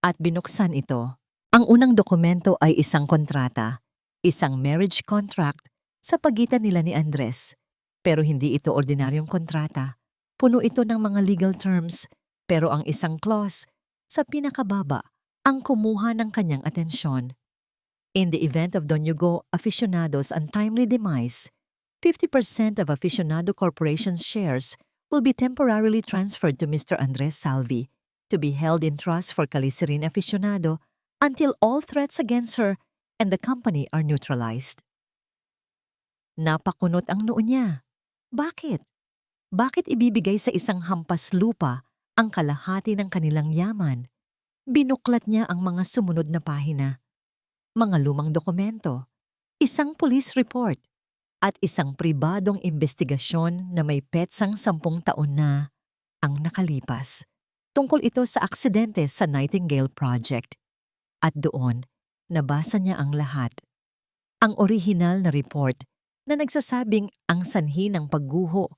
at binuksan ito. Ang unang dokumento ay isang kontrata, isang marriage contract sa pagitan nila ni Andres. Pero hindi ito ordinaryong kontrata. Puno ito ng mga legal terms, pero ang isang clause sa pinakababa ang kumuha ng kanyang atensyon. In the event of Don Hugo Aficionado's untimely demise, 50% of Aficionado Corporation's shares will be temporarily transferred to Mr. Andres Salvi to be held in trust for Calisirin Aficionado until all threats against her and the company are neutralized. Napakunot ang noo niya. Bakit? Bakit ibibigay sa isang hampas lupa ang kalahati ng kanilang yaman? Binuklat niya ang mga sumunod na pahina. Mga lumang dokumento, isang police report, at isang pribadong investigasyon na may petsang 10 taon na ang nakalipas. Tungkol ito sa aksidente sa Nightingale Project. At doon, nabasa niya ang lahat. Ang orihinal na report na nagsasabing ang sanhi ng pagguho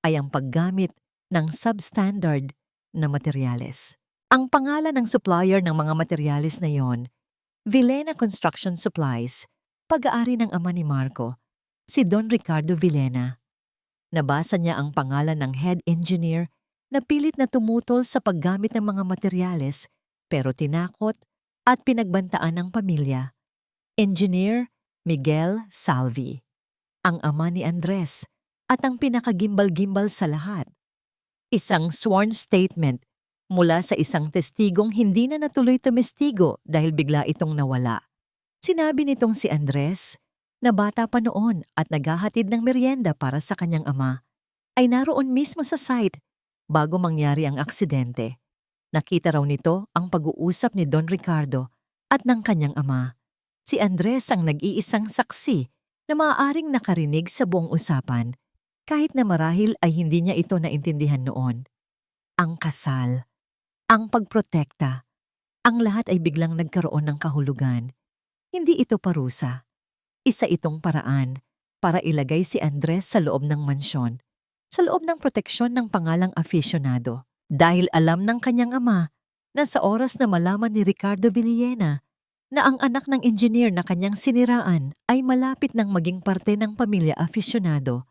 ay ang paggamit ng substandard na materyales. Ang pangalan ng supplier ng mga materyales na yon, Villena Construction Supplies, pag-aari ng ama ni Marco, si Don Ricardo Villena. Nabasa niya ang pangalan ng head engineer na pilit na tumutol sa paggamit ng mga materyales pero tinakot at pinagbantaan ng pamilya. Engineer Miguel Salvi, ang ama ni Andres at ang pinakagimbal-gimbal sa lahat. Isang sworn statement mula sa isang testigong hindi na natuloy tumestigo dahil bigla itong nawala. Sinabi nitong si Andres, na bata pa noon at naghahatid ng merienda para sa kanyang ama, ay naroon mismo sa site bago mangyari ang aksidente. Nakita raw nito ang pag-uusap ni Don Ricardo at ng kanyang ama. Si Andres ang nag-iisang saksi na maaaring nakarinig sa buong usapan, kahit na marahil ay hindi niya ito naintindihan noon. Ang kasal, ang pagprotekta, ang lahat ay biglang nagkaroon ng kahulugan. Hindi ito parusa. Isa itong paraan para ilagay si Andres sa loob ng mansyon, sa loob ng proteksyon ng pangalang aficionado. Dahil alam ng kanyang ama na sa oras na malaman ni Ricardo Villena na ang anak ng engineer na kanyang siniraan ay malapit ng maging parte ng pamilya aficionado,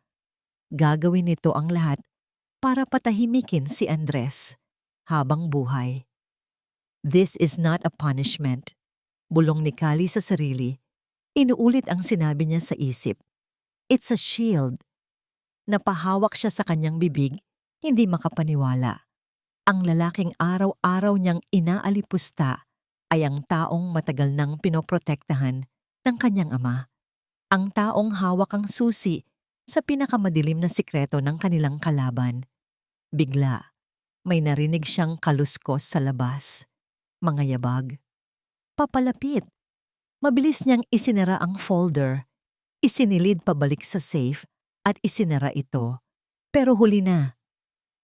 gagawin nito ang lahat para patahimikin si Andres habang buhay. This is not a punishment. Bulong ni Cali sa sarili. Inuulit ang sinabi niya sa isip. It's a shield. Napahawak siya sa kanyang bibig, hindi makapaniwala. Ang lalaking araw-araw niyang inaalipusta ay ang taong matagal nang pinoprotektahan ng kanyang ama. Ang taong hawak ang susi sa pinakamadilim na sikreto ng kanilang kalaban. Bigla, may narinig siyang kaluskos sa labas. Mga yabag. Papalapit. Mabilis niyang isinara ang folder, isinilid pabalik sa safe at isinara ito. Pero huli na.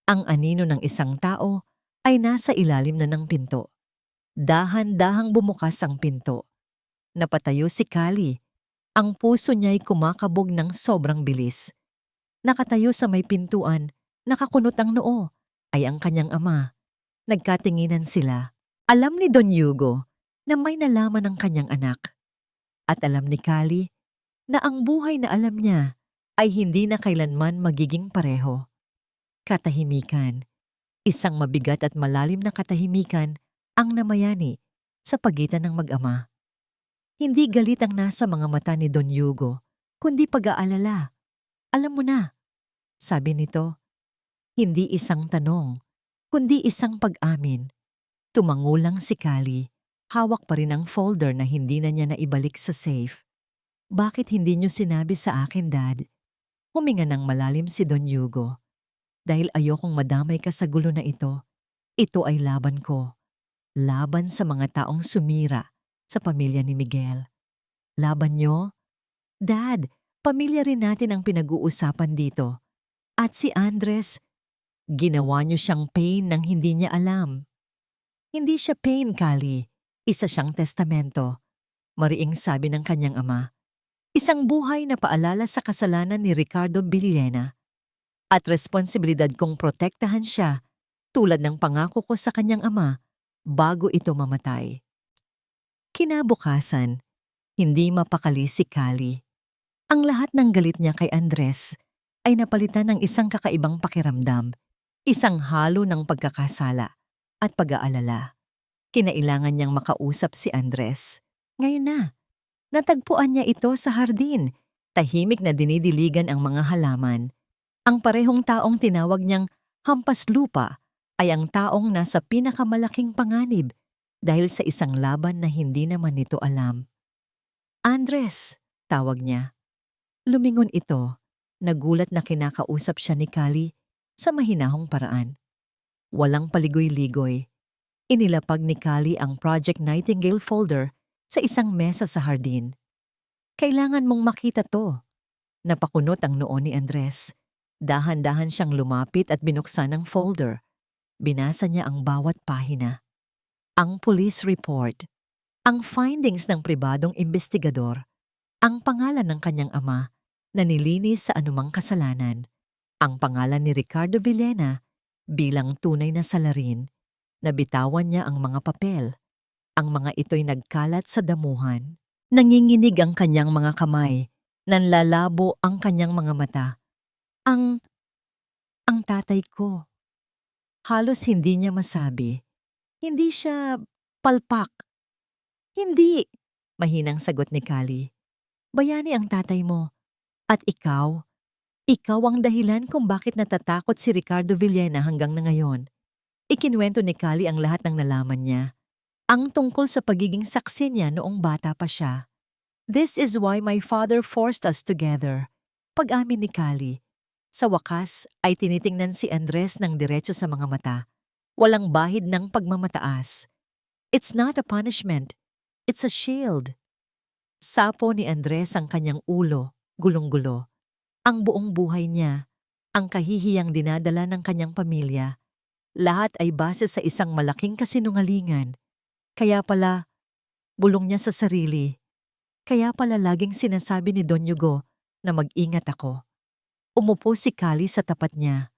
Ang anino ng isang tao ay nasa ilalim na ng pinto. Dahan-dahang bumukas ang pinto. Napatayo si Cali. Ang puso niya'y kumakabog ng sobrang bilis. Nakatayo sa may pintuan, nakakunot ang noo, ay ang kanyang ama. Nagkatinginan sila. Alam ni Don Hugo na may nalaman ng kanyang anak. At alam ni Cali na ang buhay na alam niya ay hindi na kailanman magiging pareho. Katahimikan. Isang mabigat at malalim na katahimikan ang namayani sa pagitan ng mag-ama. Hindi galit ang nasa mga mata ni Don Hugo, kundi pag-aalala. Alam mo na, sabi nito. Hindi isang tanong, kundi isang pag-amin. Tumangulang si Cali. Hawak pa rin ang folder na hindi na niya naibalik sa safe. Bakit hindi niyo sinabi sa akin, Dad? Huminga ng malalim si Don Hugo. Dahil ayokong madamay ka sa gulo na ito. Ito ay laban ko. Laban sa mga taong sumira sa pamilya ni Miguel. Laban niyo? Dad, pamilya rin natin ang pinag-uusapan dito. At si Andres, ginawa niyo siyang pain nang hindi niya alam. Hindi siya pain, Cali. Isa siyang testamento. mariing sabi ng kanyang ama. Isang buhay na paalala sa kasalanan ni Ricardo Villena at responsibilidad kong protektahan siya tulad ng pangako ko sa kanyang ama bago ito mamatay. Kinabukasan, hindi mapakali si Kali. Ang lahat ng galit niya kay Andres ay napalitan ng isang kakaibang pakiramdam, isang halo ng pagkakasala at pag-aalala. Kinailangan niyang makausap si Andres. Ngayon na, natagpuan niya ito sa hardin, tahimik na dinidiligan ang mga halaman. Ang parehong taong tinawag niyang hampas lupa ay ang taong nasa pinakamalaking panganib dahil sa isang laban na hindi naman nito alam. Andres, tawag niya. Lumingon ito, nagulat na kinakausap siya ni Kali sa mahinahong paraan. Walang paligoy-ligoy. Inilapag ni Kali ang Project Nightingale folder sa isang mesa sa hardin. Kailangan mong makita to. Napakunot ang noo ni Andres. Dahan-dahan siyang lumapit at binuksan ang folder. Binasa niya ang bawat pahina. Ang police report, ang findings ng pribadong investigador, ang pangalan ng kanyang ama na nilinis sa anumang kasalanan, ang pangalan ni Ricardo Villena bilang tunay na salarin, nabitawan niya ang mga papel. Ang mga ito'y nagkalat sa damuhan. Nanginginig ang kanyang mga kamay, nanlalabo ang kanyang mga mata. Ang tatay ko. Halos hindi niya masabi. Hindi siya palpak. Hindi, mahinang sagot ni Kali. Bayani ang tatay mo. At ikaw ang dahilan kung bakit natatakot si Ricardo Villena hanggang na ngayon. Ikinuwento ni Kali ang lahat ng nalaman niya. Ang tungkol sa pagiging saksi niya noong bata pa siya. This is why my father forced us together. Pag-amin ni Kali. Sa wakas ay tinitingnan si Andres ng diretso sa mga mata. Walang bahid ng pagmamataas. It's not a punishment. It's a shield. Sapo ni Andres ang kanyang ulo, gulong-gulo. Ang buong buhay niya, ang kahihiyang dinadala ng kanyang pamilya, lahat ay base sa isang malaking kasinungalingan. Kaya pala, bulong niya sa sarili. Kaya pala laging sinasabi ni Don Hugo na mag-ingat ako. Umupo si Kali sa tapat niya.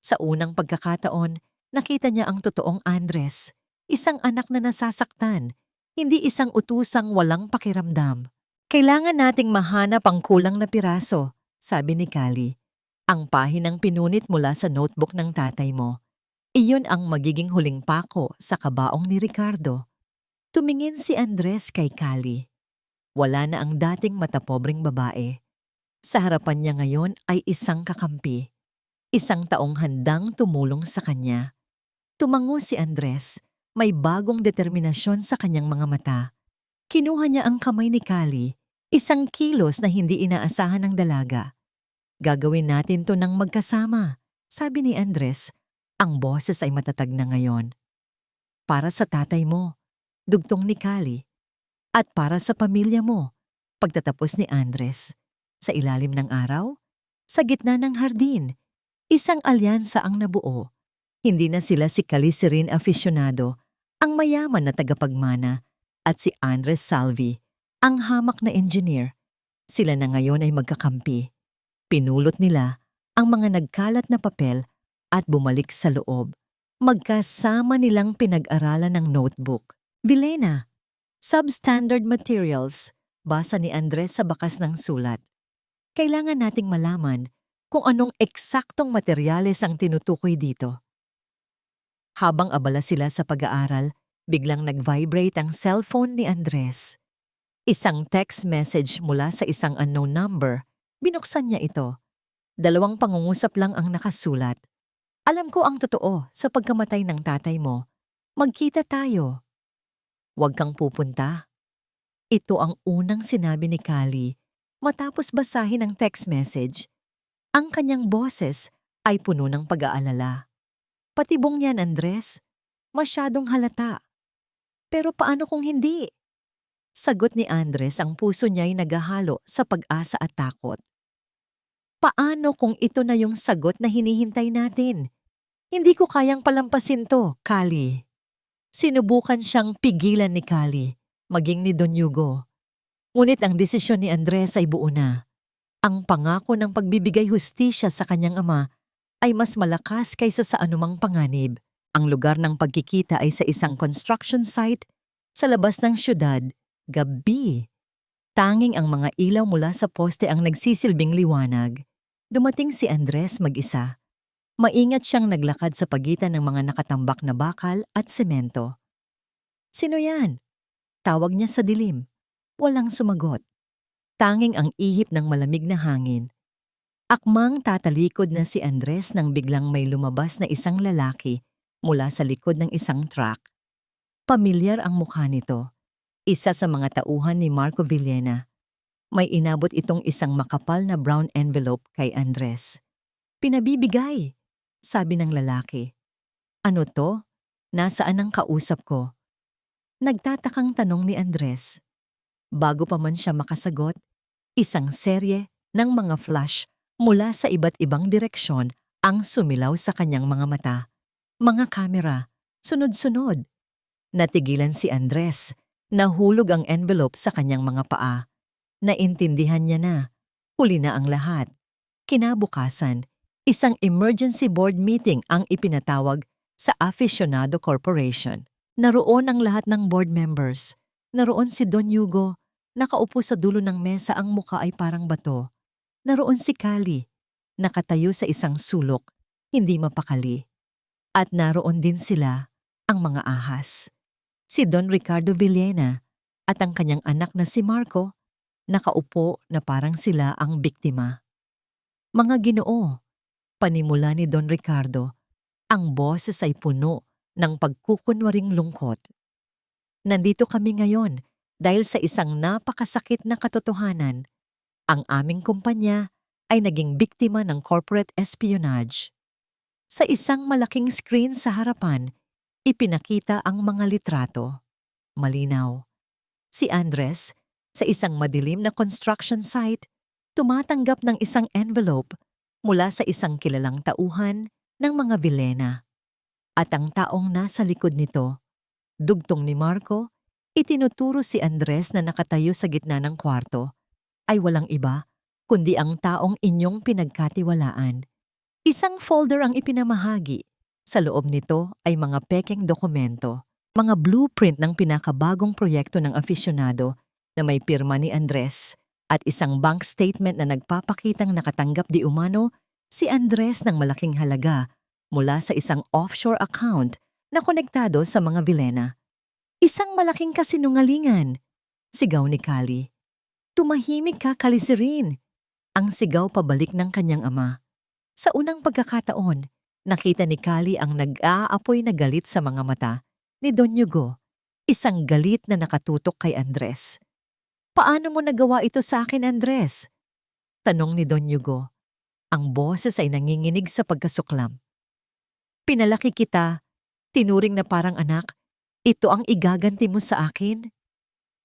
Sa unang pagkakataon, nakita niya ang totoong Andres, isang anak na nasasaktan, hindi isang utusang walang pakiramdam. Kailangan nating mahanap ang kulang na piraso, sabi ni Kali. Ang pahinang pinunit mula sa notebook ng tatay mo. Iyon ang magiging huling pako sa kabaong ni Ricardo. Tumingin si Andres kay Kali. Wala na ang dating matapobreng babae. Sa harapan niya ngayon ay isang kakampi. Isang taong handang tumulong sa kanya. Tumango si Andres, may bagong determinasyon sa kanyang mga mata. Kinuha niya ang kamay ni Kali, isang kilos na hindi inaasahan ng dalaga. Gagawin natin to ng magkasama, sabi ni Andres. Ang boses ay matatag na ngayon. Para sa tatay mo, dugtong ni Kali. At para sa pamilya mo, pagtatapos ni Andres. Sa ilalim ng araw, sa gitna ng hardin, isang alyansa ang nabuo. Hindi na sila si Calisirin Aficionado, ang mayaman na tagapagmana, at si Andres Salvi, ang hamak na engineer. Sila na ngayon ay magkakampi. Pinulot nila ang mga nagkalat na papel at bumalik sa loob. Magkasama nilang pinag-aralan ng notebook. Villena, substandard materials, basa ni Andres sa bakas ng sulat. Kailangan nating malaman kung anong eksaktong materyales ang tinutukoy dito. Habang abala sila sa pag-aaral, biglang nag-vibrate ang cellphone ni Andres. Isang text message mula sa isang unknown number. Binuksan niya ito. 2 pangungusap lang ang nakasulat. Alam ko ang totoo sa pagkamatay ng tatay mo. Magkita tayo. Huwag kang pupunta. Ito ang unang sinabi ni Kali matapos basahin ang text message. Ang kanyang boses ay puno ng pag-aalala. Patibong yan, Andres. Masyadong halata. Pero paano kung hindi? Sagot ni Andres, ang puso niya ay naghahalo sa pag-asa at takot. Paano kung ito na yung sagot na hinihintay natin? Hindi ko kayang palampasin to, Kali. Sinubukan siyang pigilan ni Kali, maging ni Don Hugo. Ngunit ang desisyon ni Andres ay buo na. Ang pangako ng pagbibigay hustisya sa kanyang ama ay mas malakas kaysa sa anumang panganib. Ang lugar ng pagkikita ay sa isang construction site sa labas ng syudad, gabi. Tanging ang mga ilaw mula sa poste ang nagsisilbing liwanag. Dumating si Andres mag-isa. Maingat siyang naglakad sa pagitan ng mga nakatambak na bakal at semento. "Sino yan?" Tawag niya sa dilim. Walang sumagot. Tanging ang ihip ng malamig na hangin. Akmang tatalikod na si Andres nang biglang may lumabas na isang lalaki mula sa likod ng isang truck. Pamilyar ang mukha nito. Isa sa mga tauhan ni Marco Villena. May inabot itong isang makapal na brown envelope kay Andres. "Pinabibigay," sabi ng lalaki. "Ano to? Nasaan ang kausap ko?" Nagtatakang tanong ni Andres. Bago pa man siya makasagot, isang serye ng mga flash mula sa iba't ibang direksyon ang sumilaw sa kanyang mga mata. Mga kamera, sunod-sunod. Natigilan si Andres. Nahulog ang envelope sa kanyang mga paa. Naintindihan niya na. Huli na ang lahat. Kinabukasan, isang emergency board meeting ang ipinatawag sa Aficionado Corporation. Naroon ang lahat ng board members. Naroon si Don Hugo. Nakaupo sa dulo ng mesa, ang muka ay parang bato. Naroon si Kali. Nakatayo sa isang sulok, hindi mapakali. At naroon din sila, ang mga ahas. Si Don Ricardo Villena at ang kanyang anak na si Marco, nakaupo na parang sila ang biktima. "Mga Ginoo," panimula ni Don Ricardo, ang boses ay puno ng pagkukunwaring lungkot. "Nandito kami ngayon dahil sa isang napakasakit na katotohanan. Ang aming kumpanya ay naging biktima ng corporate espionage." Sa isang malaking screen sa harapan, ipinakita ang mga litrato. Malinaw. Si Andres, sa isang madilim na construction site, tumatanggap ng isang envelope mula sa isang kilalang tauhan ng mga Villena. At ang taong nasa likod nito, dugtong ni Marco, itinuturo si Andres na nakatayo sa gitna ng kwarto, ay walang iba kundi ang taong inyong pinagkatiwalaan. Isang folder ang ipinamahagi. Sa loob nito ay mga pekeng dokumento, mga blueprint ng pinakabagong proyekto ng aficionado na may pirma ni Andres at isang bank statement na nagpapakitang nakatanggap di umano si Andres ng malaking halaga mula sa isang offshore account na konektado sa mga Villena. "Isang malaking kasinungalingan," sigaw ni Kali. "Tumahimik ka, Kalisirin," ang sigaw pabalik ng kanyang ama. Sa unang pagkakataon, nakita ni Kali ang nag-aapoy na galit sa mga mata ni Don Hugo, isang galit na nakatutok kay Andres. "Paano mo nagawa ito sa akin, Andres?" tanong ni Don Hugo. Ang boses ay nanginginig sa pagkasuklam. "Pinalaki kita, tinuring na parang anak. Ito ang igaganti mo sa akin?"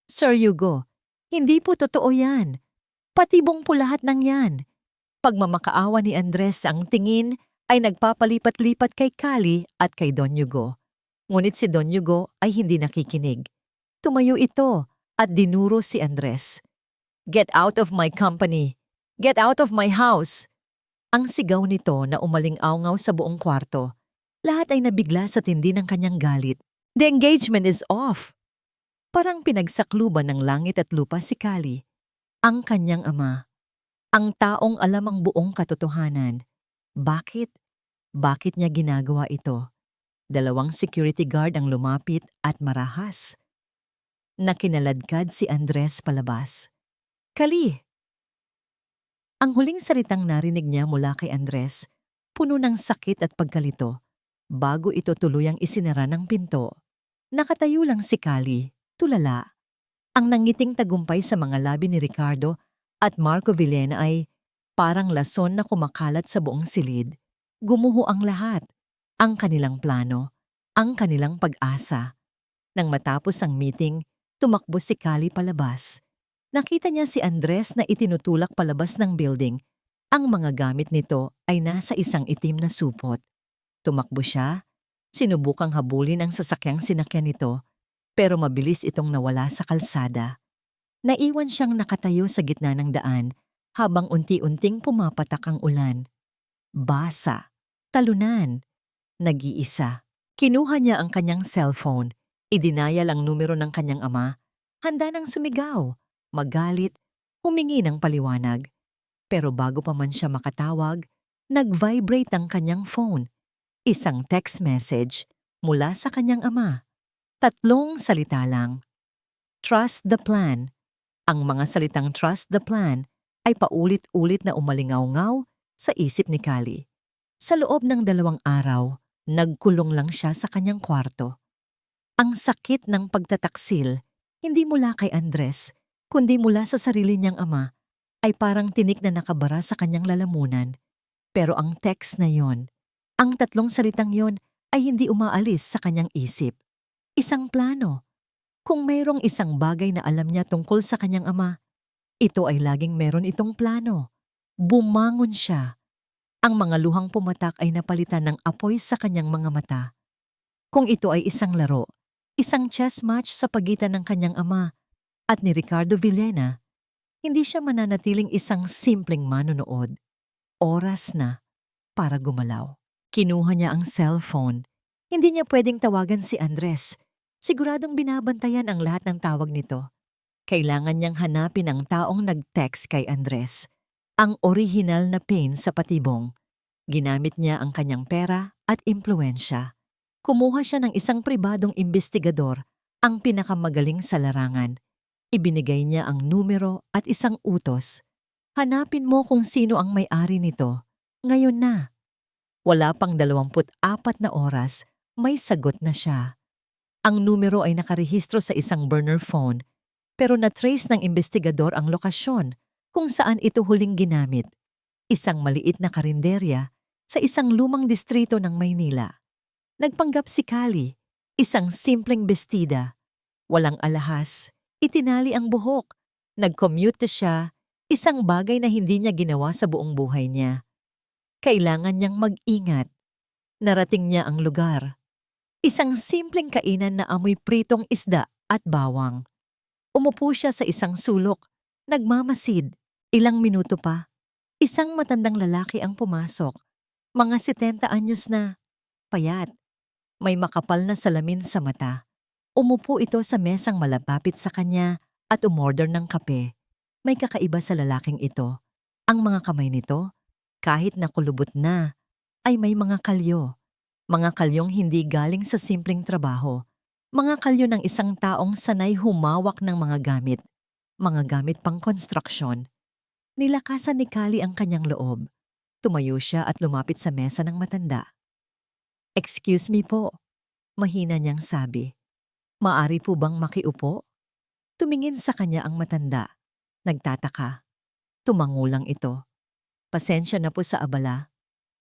"Sir Hugo, hindi po totoo yan. Patibong po lahat ng yan." Pagmamakaawa ni Andres, ang tingin ay nagpapalipat-lipat kay Kali at kay Don Hugo. Ngunit si Don Hugo ay hindi nakikinig. Tumayo ito at dinuro si Andres. "Get out of my company! Get out of my house!" Ang sigaw nito na umaling-awngaw sa buong kwarto. Lahat ay nabigla sa tindi ng kanyang galit. "The engagement is off!" Parang pinagsakluban ng langit at lupa si Kali, ang kanyang ama. Ang taong alam ang buong katotohanan. Bakit? Bakit niya ginagawa ito? 2 security guard ang lumapit at marahas. Nakinaladkad si Andres palabas. "Kali!" Ang huling salitang narinig niya mula kay Andres, puno ng sakit at pagkalito, bago ito tuluyang isinara ng pinto. Nakatayo lang si Kali, tulala. Ang nangiting tagumpay sa mga labi ni Ricardo at Marco Villena ay parang lason na kumakalat sa buong silid. Gumuho ang lahat, ang kanilang plano, ang kanilang pag-asa. Nang matapos ang meeting, tumakbo si Kali palabas. Nakita niya si Andres na itinutulak palabas ng building. Ang mga gamit nito ay nasa isang itim na supot. Tumakbo siya, sinubukang habulin ang sasakyang sinakyan nito, pero mabilis itong nawala sa kalsada. Naiwan siyang nakatayo sa gitna ng daan habang unti-unting pumapatak ang ulan. Basa, talunan, nag-iisa. Kinuha niya ang kanyang cellphone, idinayal ang numero ng kanyang ama, handa nang sumigaw, magalit, humingi ng paliwanag. Pero bago pa man siya makatawag, nag-vibrate ang kanyang phone. Isang text message mula sa kanyang ama. 3 salita lang. Trust the plan. Ang mga salitang trust the plan ay paulit-ulit na umalingaw-ngaw sa isip ni Kali. Sa loob ng 2 araw, nagkulong lang siya sa kanyang kwarto. Ang sakit ng pagtataksil, hindi mula kay Andres, kundi mula sa sarili niyang ama, ay parang tinik na nakabara sa kanyang lalamunan. Pero ang text na yon, ang 3 salitang yon ay hindi umaalis sa kanyang isip. Isang plano. Kung mayroong isang bagay na alam niya tungkol sa kanyang ama, ito ay laging meron itong plano. Bumangon siya. Ang mga luhang pumatak ay napalitan ng apoy sa kanyang mga mata. Kung ito ay isang laro, isang chess match sa pagitan ng kanyang ama at ni Ricardo Villena, hindi siya mananatiling isang simpleng manonood. Oras na para gumalaw. Kinuha niya ang cellphone. Hindi niya pwedeng tawagan si Andres. Siguradong binabantayan ang lahat ng tawag nito. Kailangan niyang hanapin ang taong nag-text kay Andres. Ang orihinal na pain sa patibong. Ginamit niya ang kanyang pera at impluensya. Kumuha siya ng isang pribadong imbestigador, ang pinakamagaling sa larangan. Ibinigay niya ang numero at isang utos. Hanapin mo kung sino ang may-ari nito. Ngayon na. Wala pang 24 na oras, may sagot na siya. Ang numero ay nakarehistro sa isang burner phone, pero na-trace ng investigador ang lokasyon kung saan ito huling ginamit. Isang maliit na karinderya sa isang lumang distrito ng Maynila. Nagpanggap si Kali, isang simpleng bestida. Walang alahas, itinali ang buhok. Nag-commute siya, isang bagay na hindi niya ginawa sa buong buhay niya. Kailangan niyang mag-ingat. Narating niya ang lugar. Isang simpleng kainan na amoy pritong isda at bawang. Umupo siya sa isang sulok, nagmamasid. Ilang minuto pa, isang matandang lalaki ang pumasok. Mga 70 anyos na, payat. May makapal na salamin sa mata. Umupo ito sa mesang malapapit sa kanya at umorder ng kape. May kakaiba sa lalaking ito. Ang mga kamay nito, kahit nakulubot na, ay may mga kalyo. Mga kalyong hindi galing sa simpleng trabaho. Mga kalyo ng isang taong sanay humawak ng mga gamit pang konstruksyon. Nilakasan ni Kali ang kanyang loob. Tumayo siya at lumapit sa mesa ng matanda. "Excuse me po," mahina niyang sabi. "Maari po bang makiupo?" Tumingin sa kanya ang matanda. Nagtataka. Tumangulang ito. "Pasensya na po sa abala,"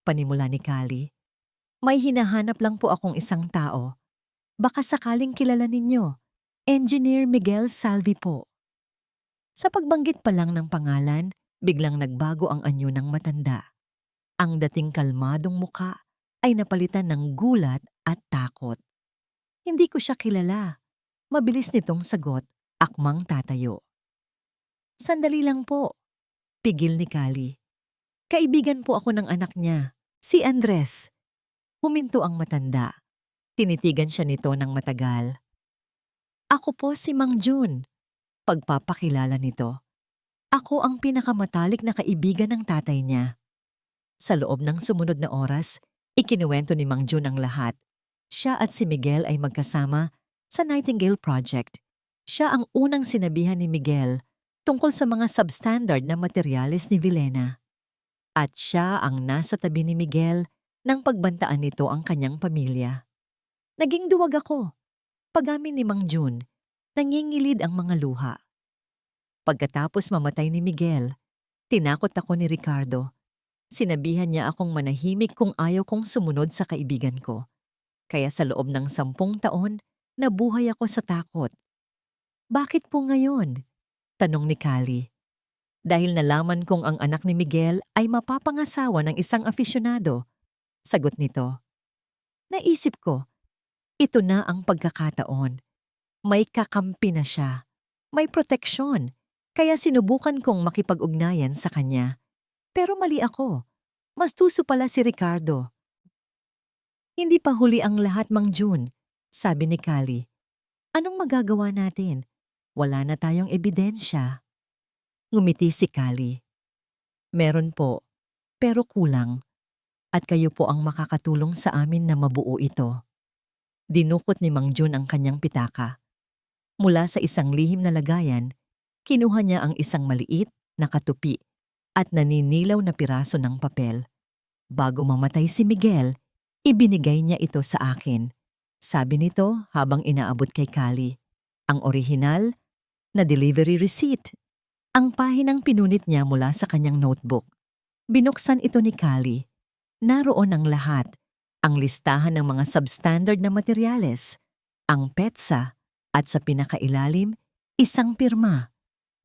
panimula ni Kali. "May hinahanap lang po akong isang tao. Baka sakaling kilala ninyo. Engineer Miguel Salvi po." Sa pagbanggit pa lang ng pangalan, biglang nagbago ang anyo ng matanda. Ang dating kalmadong muka ay napalitan ng gulat at takot. "Hindi ko siya kilala." Mabilis nitong sagot, akmang tatayo. "Sandali lang po," pigil ni Kali. "Kaibigan po ako ng anak niya, si Andres." Huminto ang matanda. Tinitigan siya nito ng matagal. "Ako po si Mang Jun," pagpapakilala nito. "Ako ang pinakamatalik na kaibigan ng tatay niya." Sa loob ng sumunod na oras, ikinuwento ni Mang Jun ang lahat. Siya at si Miguel ay magkasama sa Nightingale Project. Siya ang unang sinabihan ni Miguel tungkol sa mga substandard na materyales ni Villena. At siya ang nasa tabi ni Miguel nang pagbantaan nito ang kanyang pamilya. Naging duwag ako. Pag-amin ni Mang Jun, nangingilid ang mga luha. Pagkatapos mamatay ni Miguel, tinakot ako ni Ricardo. Sinabihan niya akong manahimik kung ayaw kong sumunod sa kaibigan ko. Kaya sa loob ng 10 taon, nabuhay ako sa takot. "Bakit po ngayon?" tanong ni Kali. "Dahil nalaman kong ang anak ni Miguel ay mapapangasawa ng isang afisyonado," sagot nito. Naisip ko, ito na ang pagkakataon. May kakampi na siya. May proteksyon, kaya sinubukan kong makipag-ugnayan sa kanya. Pero mali ako. Mas tuso pala si Ricardo. Hindi pa huli ang lahat, Mang June, sabi ni Kali. Anong magagawa natin? Wala na tayong ebidensya. Ngumiti si Kali. Meron po, pero kulang. At kayo po ang makakatulong sa amin na mabuo ito. Dinukot ni Mang June ang kanyang pitaka. Mula sa isang lihim na lagayan, kinuha niya ang isang maliit na katupi at naninilaw na piraso ng papel. Bago mamatay si Miguel, ibinigay niya ito sa akin. Sabi nito habang inaabot kay Kali. Ang orihinal na delivery receipt. Ang pahinang pinunit niya mula sa kanyang notebook. Binuksan ito ni Kali. Naroon ang lahat. Ang listahan ng mga substandard na materyales, ang petsa, at sa pinakailalim, isang pirma.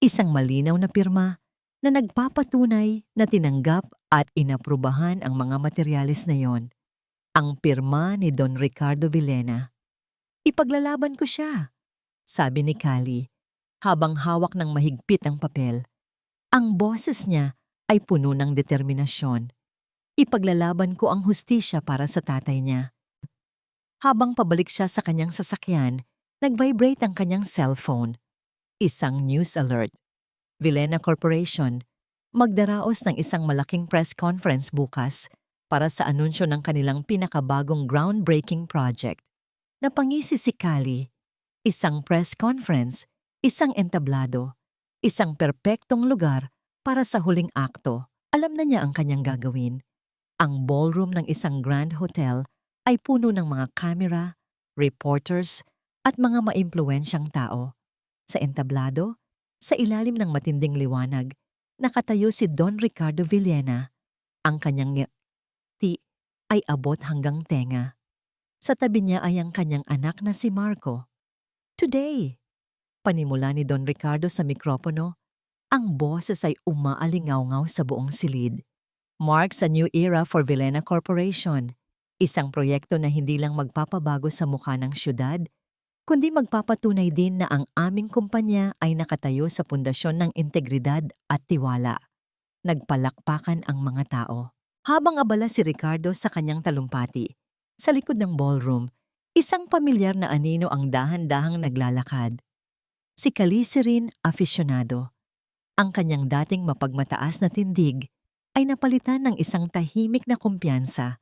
Isang malinaw na pirma na nagpapatunay na tinanggap at inaprubahan ang mga materyales na yon. Ang pirma ni Don Ricardo Villena. Ipaglalaban ko siya, sabi ni Kali, habang hawak ng mahigpit ang papel. Ang boses niya ay puno ng determinasyon. Ipaglalaban ko ang hustisya para sa tatay niya. Habang pabalik siya sa kanyang sasakyan, nag-vibrate ang kanyang cellphone. Isang news alert. Villena Corporation, magdaraos ng isang malaking press conference bukas para sa anunsyo ng kanilang pinakabagong groundbreaking project. Napangisi si Kali. Isang press conference, isang entablado, isang perpektong lugar para sa huling akto. Alam na niya ang kanyang gagawin. Ang ballroom ng isang grand hotel ay puno ng mga camera, reporters, at mga maimpluwensyang tao. Sa entablado, sa ilalim ng matinding liwanag, nakatayo si Don Ricardo Villena. Ang kanyang ngiti ay abot hanggang tenga. Sa tabi niya ay ang kanyang anak na si Marco. Today, panimula ni Don Ricardo sa mikropono, ang boses ay umaalingaw-ngaw sa buong silid. Marks a new era for Villena Corporation, isang proyekto na hindi lang magpapabago sa mukha ng syudad, kundi magpapatunay din na ang aming kumpanya ay nakatayo sa pundasyon ng integridad at tiwala. Nagpalakpakan ang mga tao. Habang abala si Ricardo sa kanyang talumpati, sa likod ng ballroom, isang pamilyar na anino ang dahan-dahang naglalakad. Si Kalisirin Aficionado. Ang kanyang dating mapagmataas na tindig ay napalitan ng isang tahimik na kumpiyansa.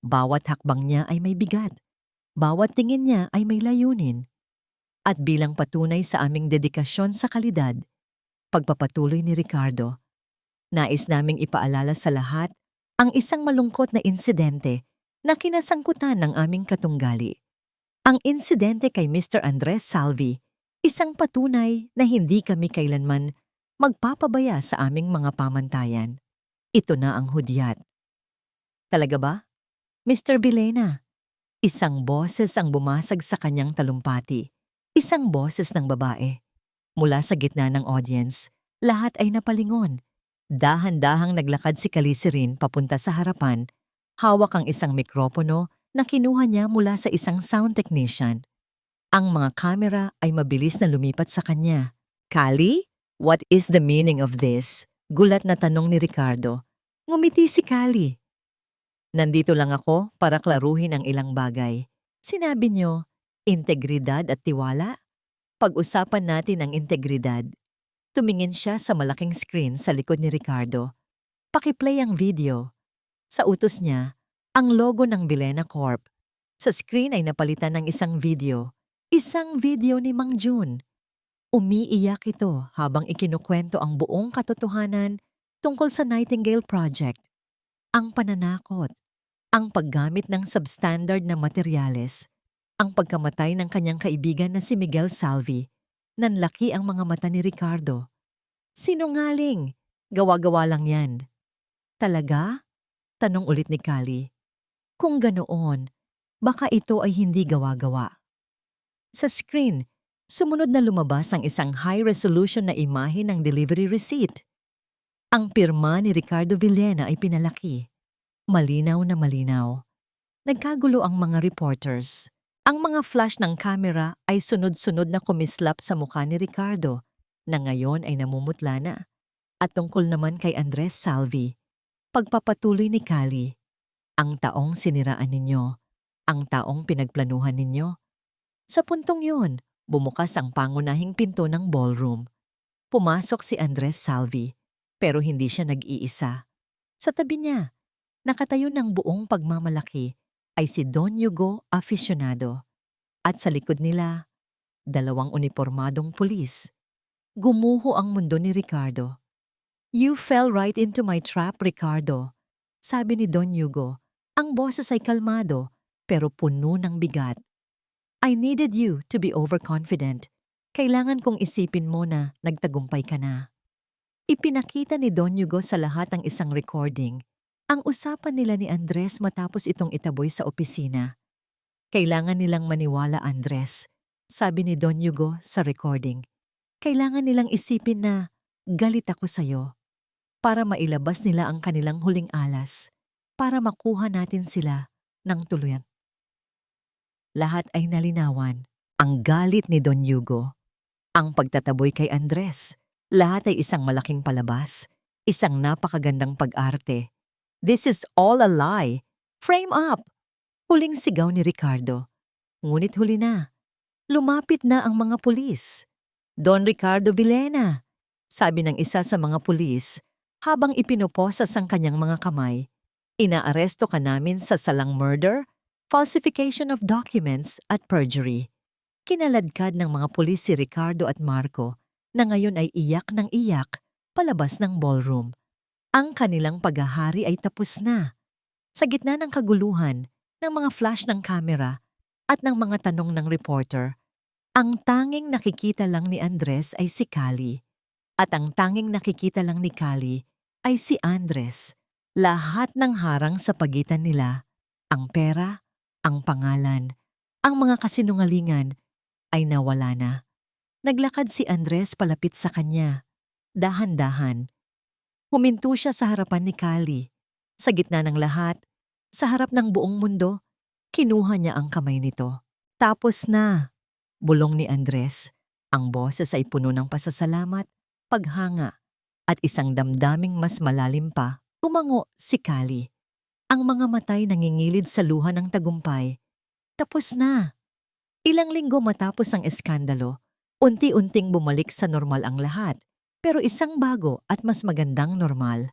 Bawat hakbang niya ay may bigat. Bawat tingin niya ay may layunin. At bilang patunay sa aming dedikasyon sa kalidad, pagpapatuloy ni Ricardo, nais naming ipaalala sa lahat ang isang malungkot na insidente na kinasangkutan ng aming katunggali. Ang insidente kay Mr. Andres Salvi, isang patunay na hindi kami kailanman magpapabaya sa aming mga pamantayan. Ito na ang hudyat. Talaga ba? Mr. Villena, isang boses ang bumasag sa kanyang talumpati. Isang boses ng babae. Mula sa gitna ng audience, lahat ay napalingon. Dahan-dahang naglakad si Kalisirin papunta sa harapan, hawak ang isang mikropono na kinuha niya mula sa isang sound technician. Ang mga kamera ay mabilis na lumipat sa kanya. Kali, what is the meaning of this? Gulat na tanong ni Ricardo. Ngumiti si Kali. Nandito lang ako para klaruhin ang ilang bagay. Sinabi niyo, integridad at tiwala? Pag-usapan natin ang integridad. Tumingin siya sa malaking screen sa likod ni Ricardo. Pakiplay ang video. Sa utos niya, ang logo ng Villena Corp. Sa screen ay napalitan ng isang video. Isang video ni Mang June. Umiiyak ito habang ikinukwento ang buong katotohanan tungkol sa Nightingale Project. Ang pananakot, ang paggamit ng substandard na materyales, ang pagkamatay ng kanyang kaibigan na si Miguel Salvi. Nanlaki ang mga mata ni Ricardo. Sinungaling, gawa-gawa lang yan. Talaga? Tanong ulit ni Kali. Kung ganoon, baka ito ay hindi gawa-gawa. Sa screen, sumunod na lumabas ang isang high-resolution na imahe ng delivery receipt. Ang pirma ni Ricardo Villena ay pinalaki. Malinaw na malinaw. Nagkagulo ang mga reporters. Ang mga flash ng camera ay sunod-sunod na kumislap sa mukha ni Ricardo na ngayon ay namumutla na. At tungkol naman kay Andres Salvi, pagpapatuloy ni Kali, ang taong siniraan ninyo, ang taong pinagplanuhan ninyo. Sa puntong yun, bumukas ang pangunahing pinto ng ballroom. Pumasok si Andres Salvi, pero hindi siya nag-iisa. Sa tabi niya, nakatayo ng buong pagmamalaki ay si Don Hugo Aficionado. At sa likod nila, dalawang unipormadong pulis. Gumuho ang mundo ni Ricardo. "You fell right into my trap, Ricardo," sabi ni Don Hugo. Ang boses ay kalmado pero puno ng bigat. "I needed you to be overconfident. Kailangan kong isipin mo na nagtagumpay ka na." Ipinakita ni Don Hugo sa lahat ang isang recording. Ang usapan nila ni Andres matapos itong itaboy sa opisina. "Kailangan nilang maniwala, Andres," sabi ni Don Hugo sa recording. "Kailangan nilang isipin na galit ako sa'yo para mailabas nila ang kanilang huling alas, para makuha natin sila ng tuluyan." Lahat ay nalinawan. Ang galit ni Don Hugo, ang pagtataboy kay Andres, lahat ay isang malaking palabas, isang napakagandang pag-arte. "This is all a lie. Frame up!" Huling sigaw ni Ricardo. Ngunit huli na. Lumapit na ang mga pulis. "Don Ricardo Villena," sabi ng isa sa mga pulis habang ipinoposas ang kanyang mga kamay. "Inaaresto ka namin sa salang murder, falsification of documents at perjury." Kinaladkad ng mga pulis si Ricardo at Marco na ngayon ay iyak ng iyak palabas ng ballroom. Ang kanilang paghahari ay tapos na. Sa gitna ng kaguluhan, ng mga flash ng camera at ng mga tanong ng reporter, ang tanging nakikita lang ni Andres ay si Kali. At ang tanging nakikita lang ni Kali ay si Andres. Lahat ng harang sa pagitan nila, ang pera, ang pangalan, ang mga kasinungalingan ay nawala na. Naglakad si Andres palapit sa kanya. Dahan-dahan. Huminto siya sa harapan ni Kali. Sa gitna ng lahat, sa harap ng buong mundo, kinuha niya ang kamay nito. "Tapos na," bulong ni Andres. Ang boses ay puno ng pasasalamat, paghanga, at isang damdaming mas malalim pa. Tumango si Kali. Ang mga matay nangingilid sa luha ng tagumpay. Tapos na. Ilang linggo matapos ang eskandalo, unti-unting bumalik sa normal ang lahat, pero isang bago at mas magandang normal.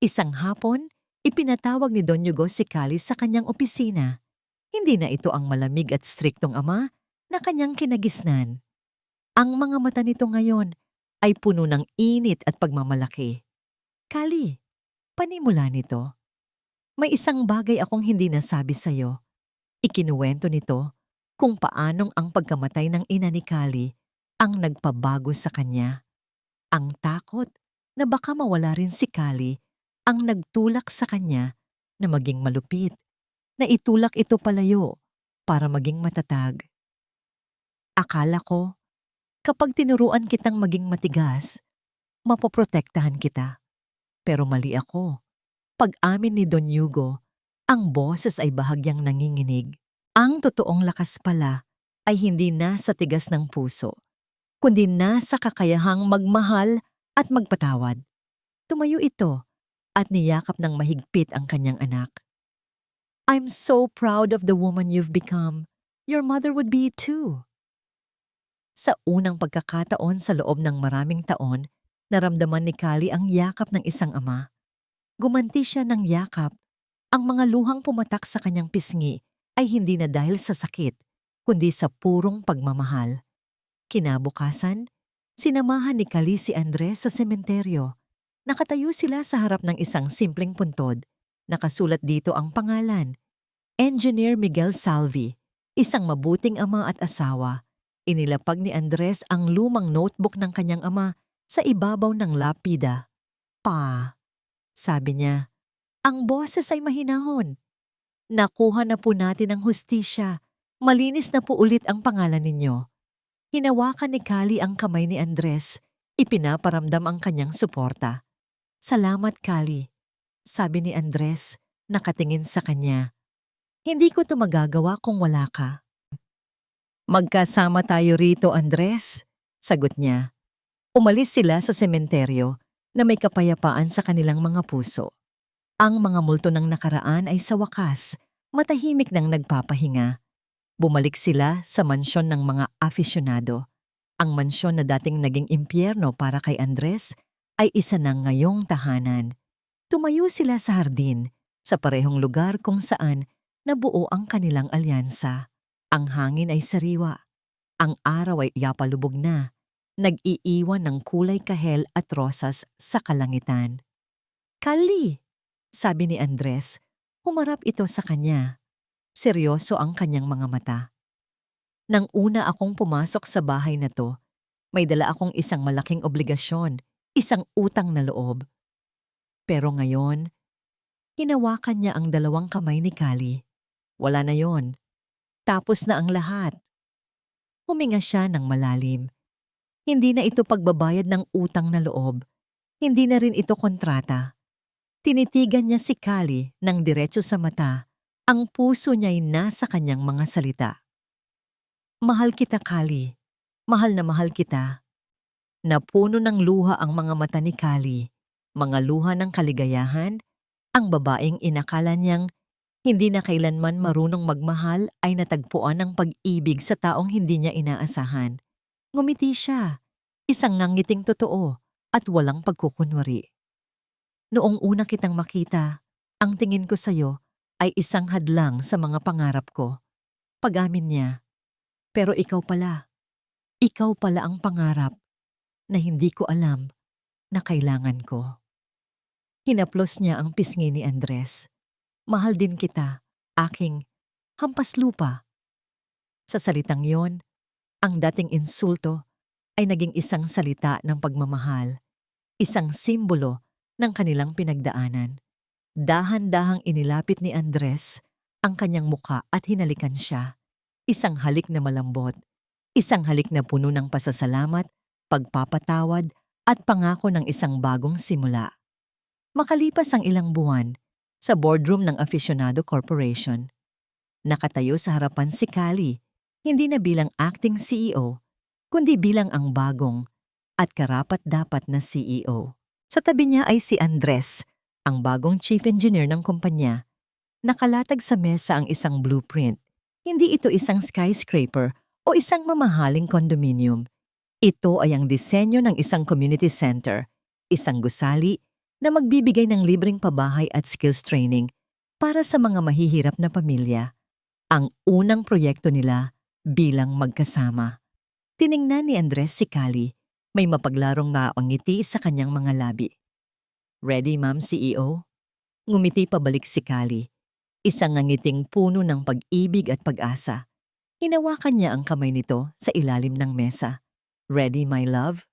Isang hapon, ipinatawag ni Don Hugo si Kali sa kanyang opisina. Hindi na ito ang malamig at striktong ama na kanyang kinagisnan. Ang mga mata nito ngayon ay puno ng init at pagmamalaki. "Kali, panimula nito. May isang bagay akong hindi nasabi sa'yo." Ikinuwento nito kung paanong ang pagkamatay ng ina ni Kali ang nagpabago sa kanya. Ang takot na baka mawala rin si Kali ang nagtulak sa kanya na maging malupit, na itulak ito palayo para maging matatag. "Akala ko, kapag tinuruan kitang maging matigas, mapoprotektahan kita. Pero mali ako." Pag-amin ni Don Hugo, ang boses ay bahagyang nanginginig. Ang totoong lakas pala ay hindi nasa tigas ng puso, kundi nasa kakayahang magmahal at magpatawad. Tumayo ito at niyakap ng mahigpit ang kanyang anak. "I'm so proud of the woman you've become. Your mother would be too." Sa unang pagkakataon sa loob ng maraming taon, naramdaman ni Kali ang yakap ng isang ama. Gumanti siya ng yakap. Ang mga luhang pumatak sa kanyang pisngi ay hindi na dahil sa sakit, kundi sa purong pagmamahal. Kinabukasan, sinamahan ni Kali si Andres sa sementeryo. Nakatayo sila sa harap ng isang simpleng puntod. Nakasulat dito ang pangalan, Engineer Miguel Salvi, isang mabuting ama at asawa. Inilapag ni Andres ang lumang notebook ng kanyang ama sa ibabaw ng lapida. "Pa," sabi niya, ang boses ay mahinahon. "Nakuha na po natin ang hustisya. Malinis na po ulit ang pangalan ninyo." Hinawakan ni Kali ang kamay ni Andres. Ipinaparamdam ang kanyang suporta. "Salamat, Kali," sabi ni Andres, nakatingin sa kanya. "Hindi ko ito magagawa kung wala ka." Magkasama tayo rito, Andres, sagot niya. Umalis sila sa sementeryo na may kapayapaan sa kanilang mga puso. Ang mga multo ng nakaraan ay sa wakas, matahimik nang nagpapahinga. Bumalik sila sa mansyon ng mga afisyonado. Ang mansyon na dating naging impyerno para kay Andres ay isa na ngayong tahanan. Tumayo sila sa hardin, sa parehong lugar kung saan nabuo ang kanilang alyansa. Ang hangin ay sariwa. Ang araw ay yapalubog na. Nag-iiwan ng kulay kahel at rosas sa kalangitan. Kali, sabi ni Andres, humarap ito sa kanya. Seryoso ang kanyang mga mata. Nang una akong pumasok sa bahay na to, may dala akong isang malaking obligasyon, isang utang na loob. Pero ngayon, hinawakan niya ang dalawang kamay ni Kali. Wala na yon. Tapos na ang lahat. Huminga siya ng malalim. Hindi na ito pagbabayad ng utang na loob. Hindi na rin ito kontrata. Tinitigan niya si Kali ng diretso sa mata. Ang puso niya'y nasa kanyang mga salita. Mahal kita, Kali. Mahal na mahal kita. Napuno ng luha ang mga mata ni Kali. Mga luha ng kaligayahan. Ang babaeng inakala niyang hindi na kailanman marunong magmahal ay natagpuan ng pag-ibig sa taong hindi niya inaasahan. Ngumiti siya, isang ngangiting totoo at walang pagkukunwari. Noong una kitang makita, ang tingin ko sa'yo ay isang hadlang sa mga pangarap ko. Pag-amin niya, pero ikaw pala ang pangarap na hindi ko alam na kailangan ko. Hinaplos niya ang pisngi ni Andres. Mahal din kita, aking hampas lupa. Sa salitang yon, ang dating insulto ay naging isang salita ng pagmamahal, isang simbolo ng kanilang pinagdaanan. Dahan-dahang inilapit ni Andres ang kanyang muka at hinalikan siya. Isang halik na malambot, isang halik na puno ng pasasalamat, pagpapatawad at pangako ng isang bagong simula. Makalipas ang ilang buwan, sa boardroom ng Aficionado Corporation, nakatayo sa harapan si Kali, hindi na bilang acting CEO, kundi bilang ang bagong at karapat-dapat na CEO. Sa tabi niya ay si Andres, ang bagong chief engineer ng kumpanya. Nakalatag sa mesa ang isang blueprint. Hindi ito isang skyscraper o isang mamahaling condominium. Ito ay ang disenyo ng isang community center, isang gusali na magbibigay ng libreng pabahay at skills training para sa mga mahihirap na pamilya. Ang unang proyekto nila bilang magkasama. Tiningnan ni Andres si Kali, may mapaglarong ngiti sa kanyang mga labi. Ready, Ma'am CEO? Ngumiti pabalik si Kali, isang ngangiting puno ng pag-ibig at pag-asa. Hinawakan niya ang kamay nito sa ilalim ng mesa. Ready, my love?